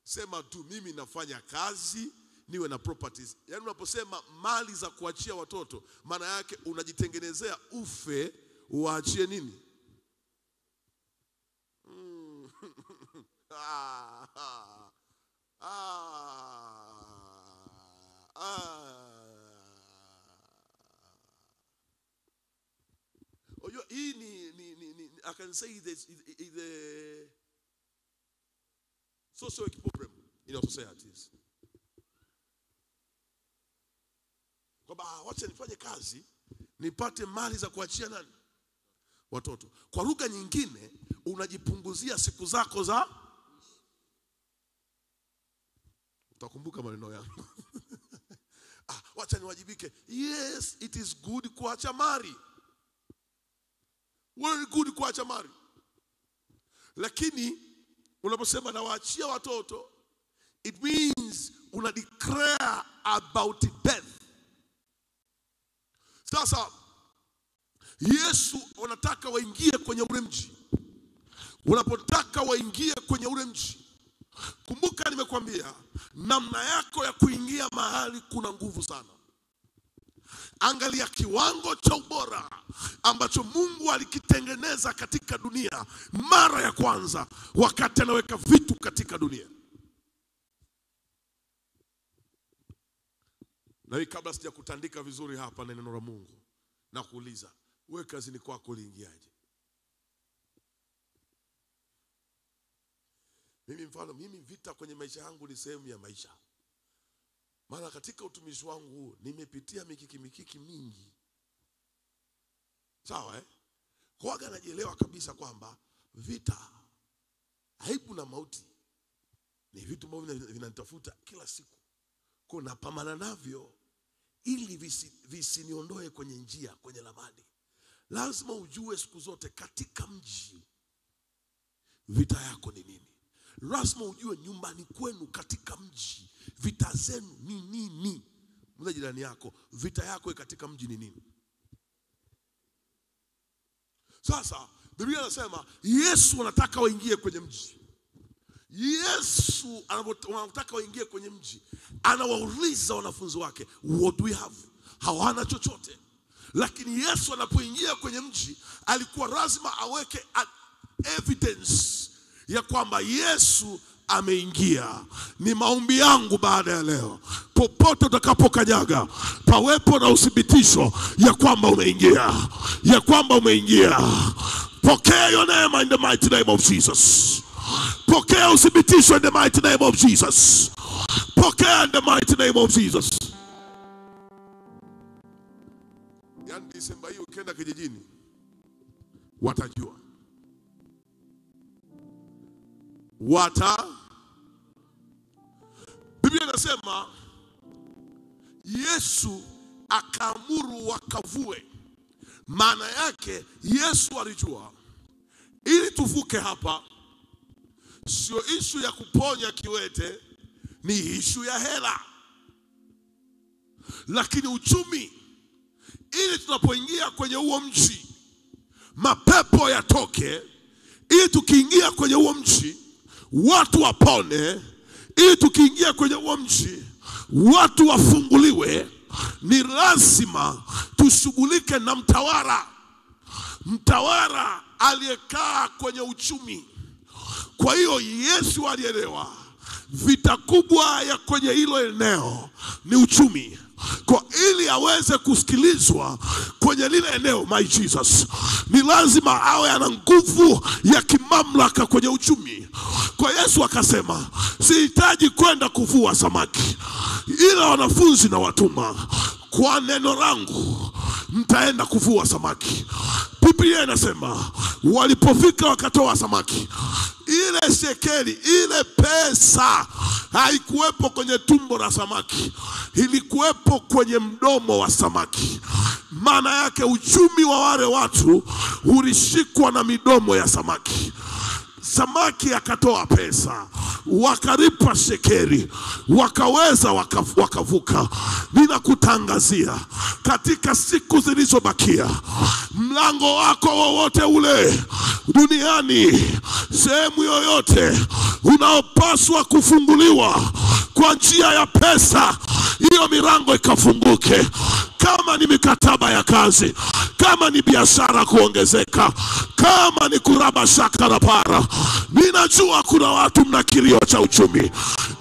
Sema tu mimi nafanya kazi niwe na properties. Yaani unaposema mali za kuachia watoto, maana yake unajitengenezea ufe uachie nini? I can say this is the social problem in our societies. Kwamba wacha nifanye kazi nipate mali za kuachia nani? Watoto. Kwa lugha nyingine unajipunguzia siku zako za, utakumbuka maneno yangu. Wacha niwajibike. Yes, it is good kuacha mali. Very good kuacha mali. Lakini unaposema na waachia watoto, it means una declare about death. Sasa Yesu anataka waingie kwenye ule mji. Unapotaka waingie kwenye ule mji, kumbuka nimekwambia namna yako ya kuingia mahali kuna nguvu sana. Angalia kiwango cha ubora ambacho Mungu alikitengeneza katika dunia mara ya kwanza wakati anaweka vitu katika dunia. Na kabla sija kutandika vizuri hapa na neno la Mungu, na kuuliza, wewe kazini kwako uliingiaje? Mimi vita kwenye maisha yangu ni sehemu ya maisha. Maana katika utumishi wangu huu nimepitia mikiki mingi. Sawa Kwaga najielewa kabisa kwamba vita, aibu na mauti ni vitu ambavyo vinanitafuta kila siku. Kwa napambana navyo ili visiniondoe kwenye njia, kwenye lamani. Lazima ujue siku zote katika mji vita yako ni nini. Lazima ujue nyumbani kwenu katika mji vita zenu ni nini. Mwana jirani yako, vita yako katika mji ni nini? Sasa Biblia inasema Yesu anataka waingie kwenye mji. Yesu anataka waingie kwenye mji, anawauliza wanafunzi wake, what do we have? Hawana chochote. Lakini Yesu anapoingia kwenye mji alikuwa lazima aweke evidence ya kwamba Yesu ameingia. Ni maombi yangu baada ya leo, popote utakapokanyaga pawepo na uthibitisho ya kwamba umeingia, ya kwamba umeingia. Pokea your name in the mighty name of Jesus. Pokea uthibitisho in the mighty name of Jesus. Pokea in the mighty name of Jesus. Yani Desemba hii ukienda kijijini watajua. Biblia inasema Yesu akaamuru wakavue. Maana yake Yesu alijua ili tuvuke hapa sio issue ya kuponya kiwete, ni issue ya hela. Lakini uchumi, ili tunapoingia kwenye huo mji mapepo yatoke, ili tukiingia kwenye huo mji watu wapone, ili tukiingia kwenye huo mji watu wafunguliwe, ni lazima tushughulike na mtawala. Mtawala aliyekaa kwenye uchumi. Kwa hiyo Yesu alielewa vita kubwa ya kwenye hilo eneo ni uchumi. Kwa ili aweze kusikilizwa kwenye lile eneo, my Jesus, ni lazima awe ana nguvu ya kimamlaka kwenye uchumi. Kwa Yesu akasema, sihitaji kwenda kuvua samaki, ila wanafunzi na watuma, kwa neno langu mtaenda kuvua samaki. Biblia inasema walipofika wakatoa samaki. Ile shekeli, ile pesa haikuwepo kwenye tumbo la samaki, ilikuwepo kwenye mdomo wa samaki. Maana yake uchumi wa wale watu ulishikwa na midomo ya samaki. Samaki akatoa pesa, wakalipa shekeli, wakaweza wakavuka. Ninakutangazia katika siku zilizobakia, mlango wako wowote ule duniani, sehemu yoyote unaopaswa kufunguliwa kwa njia ya pesa, hiyo milango ikafunguke kama ni mikataba ya kazi, kama ni biashara kuongezeka, kama ni kuraba shaka na para. Ninajua kuna watu mna kilio cha uchumi.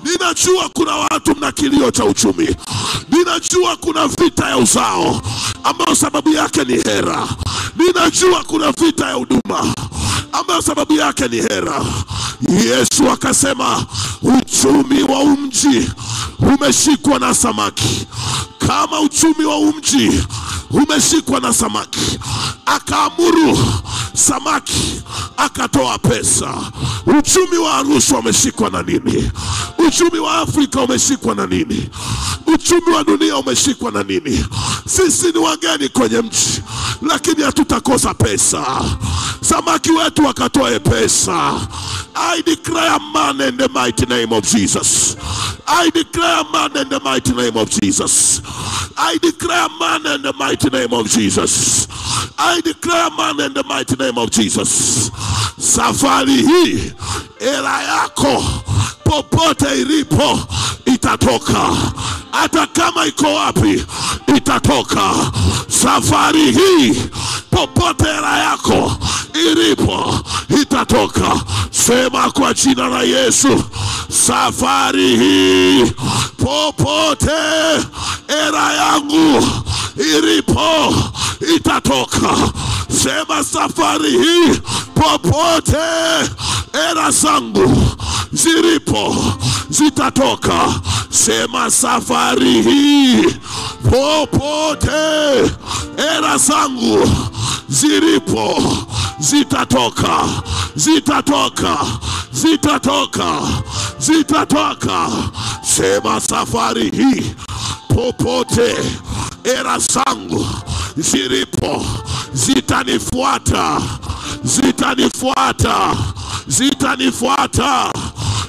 Ninajua kuna watu mna kilio cha uchumi. Ninajua kuna vita ya uzao ambayo sababu yake ni hera. Ninajua kuna vita ya huduma ambayo sababu yake ni hera. Yesu akasema uchumi wa mji umeshikwa na samaki. Kama uchumi wa mji umeshikwa na samaki, akaamuru samaki akatoa pesa. Uchumi wa Arusha umeshikwa na nini? Uchumi wa Afrika umeshikwa na nini? Uchumi wa dunia umeshikwa na nini? Sisi ni wageni kwenye mji, lakini hatutakosa pesa. Samaki wetu wakatoe pesa. I declare man in the mighty name of Jesus. I declare man in the mighty name of Jesus. I declare man in the mighty name of Jesus. I declare man in the mighty name of Jesus. Safari hii hela yako popote ilipo itatoka. Hata kama iko wapi itatoka. Safari hii popote hela yako ilipo itatoka. Sema kwa jina la Yesu, safari hii popote hela yangu ilipo itatoka. Sema safari hii popote hela zangu zilipo zitatoka. Sema safari hii popote hela zangu zilipo zitatoka. Zitatoka. Zitatoka. Zitatoka. Sema safari hii popote hela zangu zilipo zitanifuata. Zitanifuata. Zitanifuata.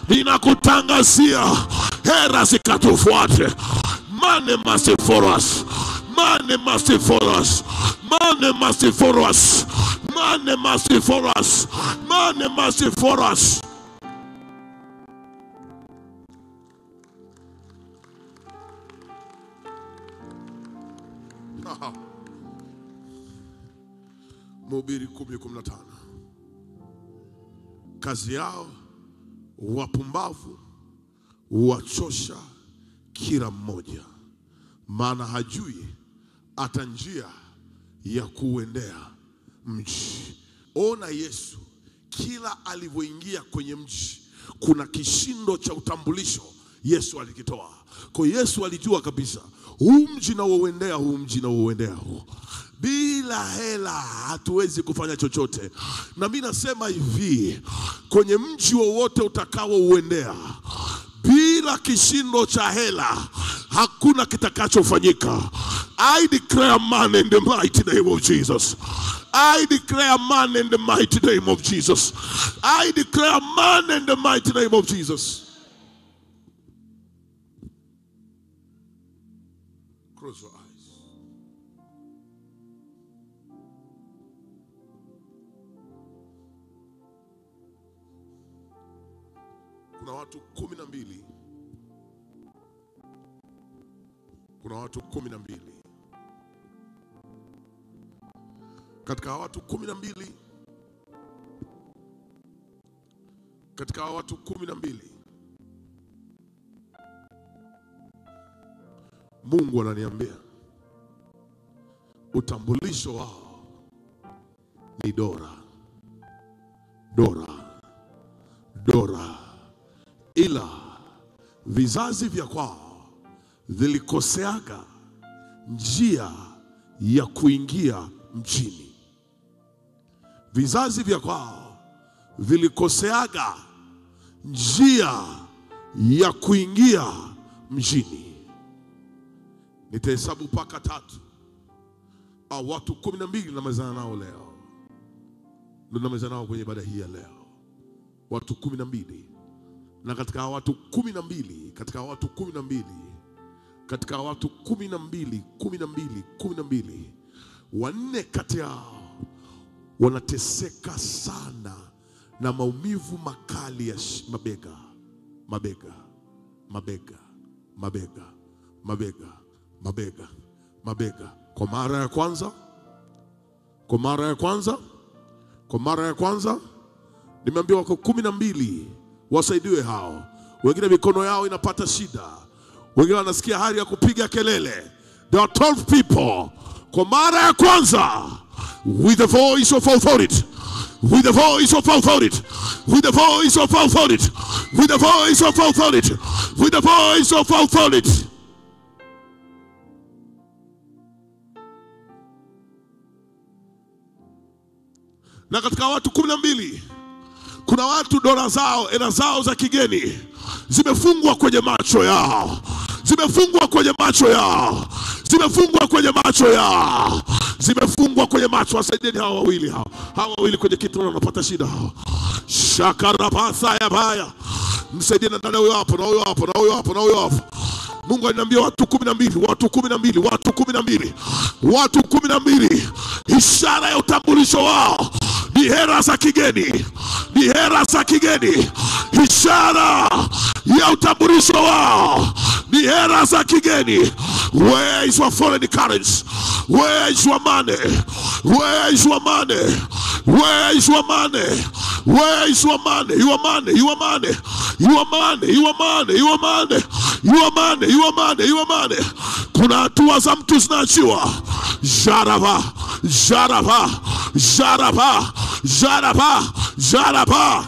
Ninakutangazia hela zikatufuate. Money must follow us. Money must follow us. Money must follow us. Money must follow us. Money must follow us. Mhubiri 10:15. Kazi yao wapumbavu wachosha kila mmoja, maana hajui hata njia ya kuendea mji. Ona Yesu kila alivyoingia kwenye mji kuna kishindo cha utambulisho Yesu alikitoa. Kwa Yesu alijua kabisa huu mji na uendea, huu mji na uendea huu. Bila hela hatuwezi kufanya chochote. Na mimi nasema hivi, kwenye mji wowote utakao uendea, bila kishindo cha hela hakuna kitakachofanyika. I declare man in the mighty name of Jesus. I declare man in the mighty name of Jesus. I declare man in the mighty name of Jesus. Close your eyes. Kuna watu 12. Kuna watu 12. Katika watu 12, katika watu 12, Mungu ananiambia utambulisho wao ni Dora. Dora. Dora. Ila vizazi vya kwao vilikoseaga njia ya kuingia mjini. Vizazi vya kwao vilikoseaga njia ya kuingia mjini. Nitahesabu mpaka 3. Au watu 12 namezana nao leo. Ndio namezana nao kwenye ibada hii ya leo. Watu 12. Na katika watu 12, katika watu 12, katika watu 12, 4 kati yao wanateseka sana na maumivu makali ya mabega. Mabega. Mabega. Mabega. Mabega. Mabega. mabega. Kwa mara ya kwanza, kwa mara ya kwanza, kwa mara ya kwanza. Nimeambiwa wako 12 wasaidiwe hao. Wengine mikono yao inapata shida, wengine wanasikia hali ya kupiga kelele. There are 12 people. Kwa mara ya kwanza, with the voice of authority, with the voice of authority, with the voice of authority, with the voice of authority, with the voice of authority. Na katika watu 12 kuna watu dola zao, hela zao za kigeni zimefungwa kwenye macho yao, zimefungwa kwenye macho yao, zimefungwa kwenye macho yao, zimefungwa kwenye macho. Wasaidieni hawa wawili, hawa wawili kwenye kitu wanapata shida hao. Shakarabasa ya baya, msaidieni na huyo hapo, na huyo hapo, na huyo hapo, na huyo hapo. Mungu ananiambia watu 12, watu 12, watu 12, watu 12. Ishara ya utambulisho wao ni hela za kigeni, ni hela za kigeni. Ishara ya utambulisho wao ni hela za kigeni. Where is your foreign currency? Where is your money? Where is your money? Where is your money? Where is your money? Your money, your money, your money, your money, your money, your money, your money, your money. Kuna hatua za mtu zinaachiwa. Jaraba, jaraba, jaraba, jaraba, jaraba.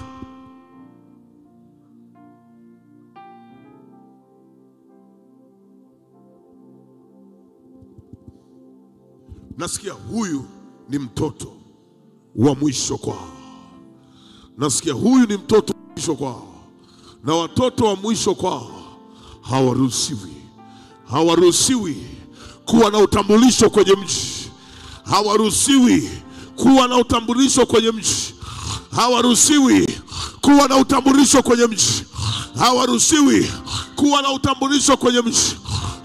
Nasikia huyu ni mtoto wa mwisho kwao. Nasikia huyu ni mtoto wa mwisho kwao. Na watoto wa mwisho kwao hawaruhusiwi, hawaruhusiwi kuwa na utambulisho kwenye mji. Hawaruhusiwi kuwa na utambulisho kwenye mji. Hawaruhusiwi kuwa na utambulisho kwenye mji. Hawaruhusiwi kuwa na utambulisho kwenye mji.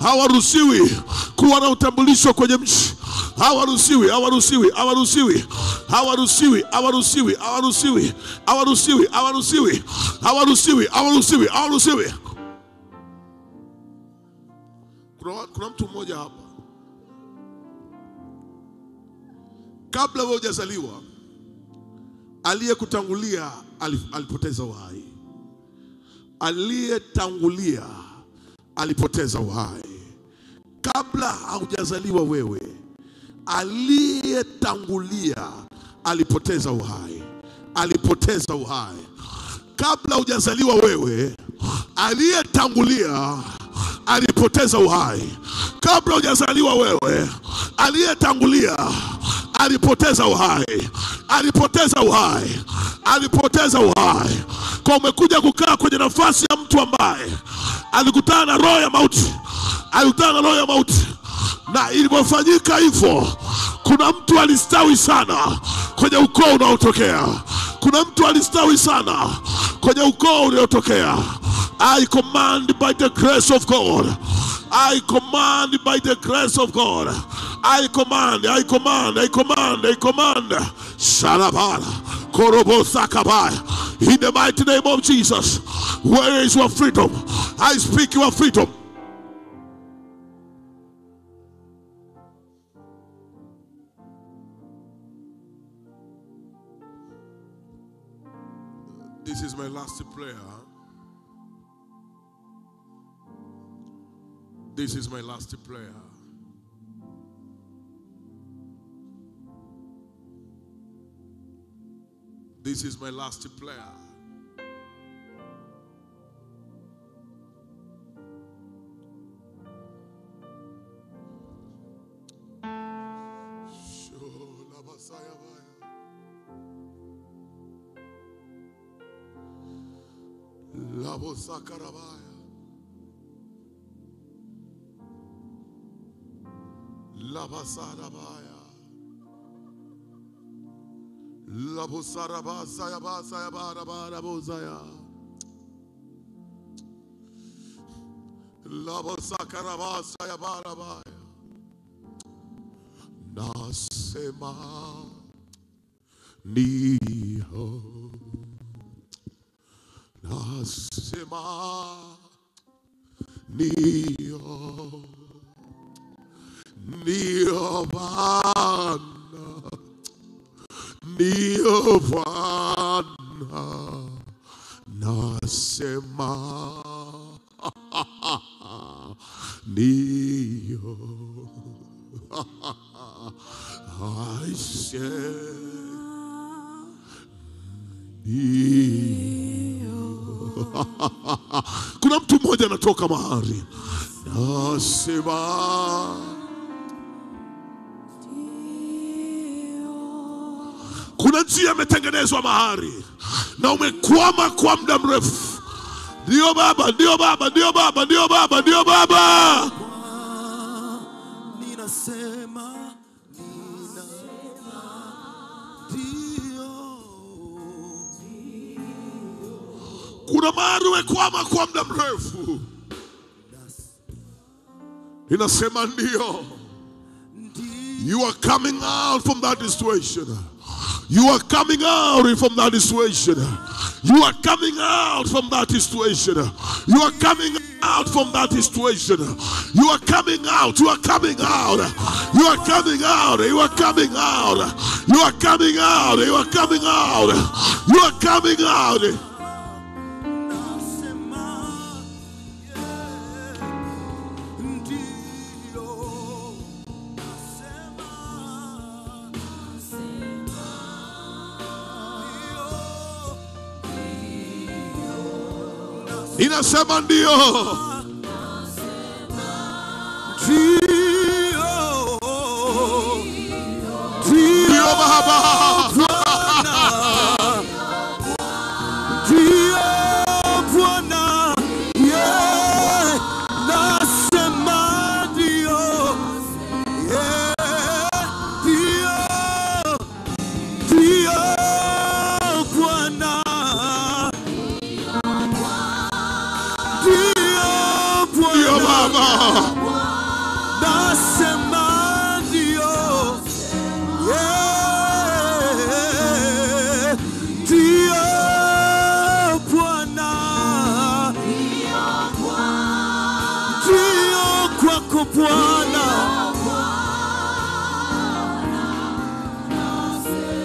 Hawaruhusiwi kuwa na utambulisho kwenye mji. Hawaruhusiwi, hawaruhusiwi, hawaruhusiwi, hawaruhusiwi, hawaruhusiwi, hawaruhusiwi, hawaruhusiwi, hawaruhusiwi, hawaruhusiwi, hawaruhusiwi, hawaruhusiwi. Kuna mtu mmoja hapa, kabla wewe hujazaliwa, aliyekutangulia alipoteza uhai. Aliyetangulia alipoteza uhai. Kabla haujazaliwa wewe, aliyetangulia alipoteza uhai. Alipoteza uhai. Kabla hujazaliwa wewe, aliyetangulia alipoteza uhai. Kabla hujazaliwa wewe, aliyetangulia alipoteza uhai. Alipoteza uhai. Alipoteza uhai. Kwa umekuja kukaa kwenye nafasi ya mtu ambaye alikutana na roho ya mauti. Alikutana na roho ya mauti. Na ilipofanyika hivyo, kuna mtu alistawi sana kwenye ukoo unaotokea. Kuna mtu alistawi sana kwenye ukoo unaotokea. I command by the grace of God. I command by the grace of God. I command, I command, I command, I command. Shalabala, Korobo Sakabaya. In the mighty name of Jesus. Where is your freedom? I speak your freedom. This is my last prayer. This is my last prayer. This is my last prayer. Labo Sakarabaya. Labasarabaya. Labo Sarabasaya Basaya Barabara. Labo Sakarabasaya Barabaya. Nasema niho. Nasema niyo, Ndiyo Bwana, nasema ndiyo. I say kuna mtu mmoja anatoka mahali nasema kuna njia imetengenezwa mahali na umekwama kwa muda mrefu. Ndio Baba, ndio Baba, ndio Baba, ndio Baba, ndio Baba. Ninasema kuna mahali umekwama kwa muda mrefu. Ninasema ndio. You are coming out from that situation. You are coming out from that situation. You are coming out from that situation. You are coming out from that situation. You are coming out. You are coming out. You are coming out. You are coming out. You are coming out. You are coming out. You are coming out. Inasema ndio. Ndio Baba. Ndio Bwana. Yeah. Nasema ndio. Yeah. Ndio. Ndio Bwana. Ndio Baba. Nasema ndio. Yeah. Ndio Bwana. Ndio kwako Bwana.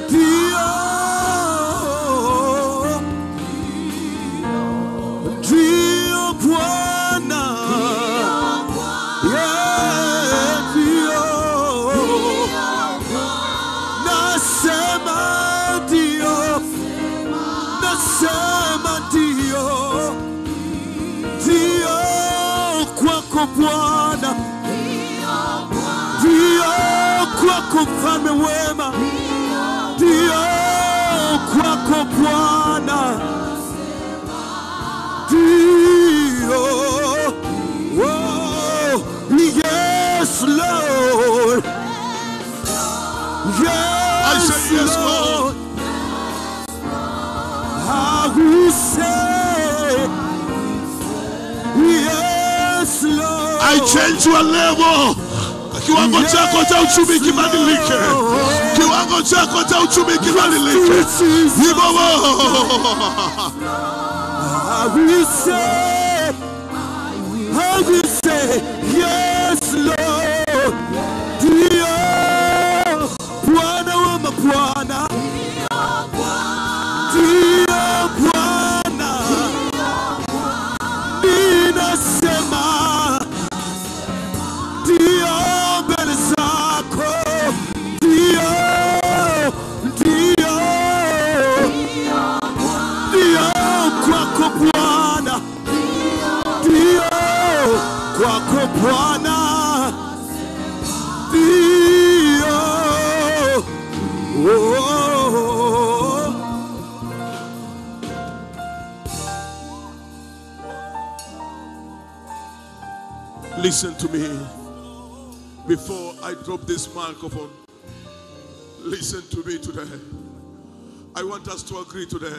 Ndio. Ndio Bwana. Yeah, ndio. Nasema ndio. Nasema ndio. Ndio kwako Bwana. Ndio kwako Mfalme wema. Ndio kwako Bwana. Ndio. Oh, yes, Lord. Yes, I say yes, Lord. I will say yes, Lord. I change your level. Kiwango chako cha uchumi kibadilike. Kiwango chako cha uchumi kibadilike. I will say yes, Lord. Ndio Bwana wa mabwana. Ndio Bwana. Ninasema ndio mbele zako. Ndio. Ndio. Ndio kwako Bwana. Ndio kwako Bwana. Ndio. Oh. Listen to me. Before I drop this microphone, listen to me today. I want us to agree today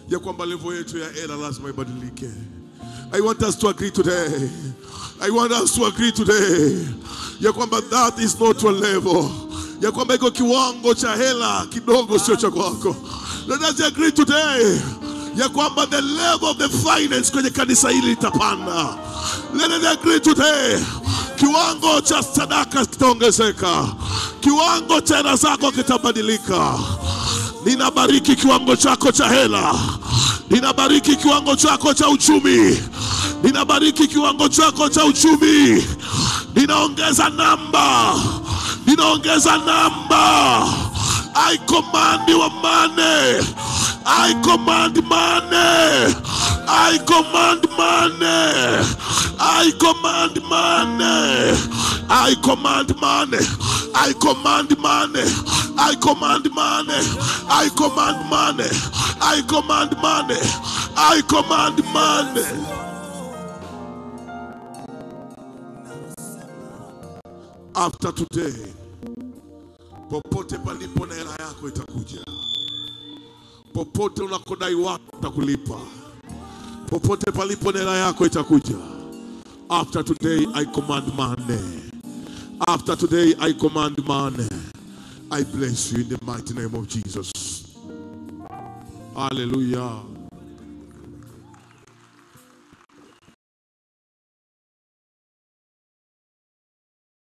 ya kwamba level yetu ya hela lazima ibadilike. I want us to agree today. I want us to agree today ya kwamba that is not your level. Ya kwamba iko kiwango cha hela kidogo sio cha kwako. Let us agree today ya kwamba the level of the finance kwenye kanisa hili itapanda. Let us agree today kiwango cha sadaka kitaongezeka. Kiwango cha hela zako kitabadilika. Ninabariki kiwango chako cha hela. Ninabariki kiwango chako cha uchumi. Ninabariki kiwango chako cha uchumi. Ninaongeza namba. Ninaongeza namba. I command your money. I command money. I command money. I command money. I command money. I command money. I command money. I command money. I command money. I command money. After today, popote palipo na hela yako itakuja. Popote unakodai watu utakulipa. Popote palipo na hela yako itakuja. After today, I command money. After today, I command money. I bless you in the mighty name of Jesus. Hallelujah.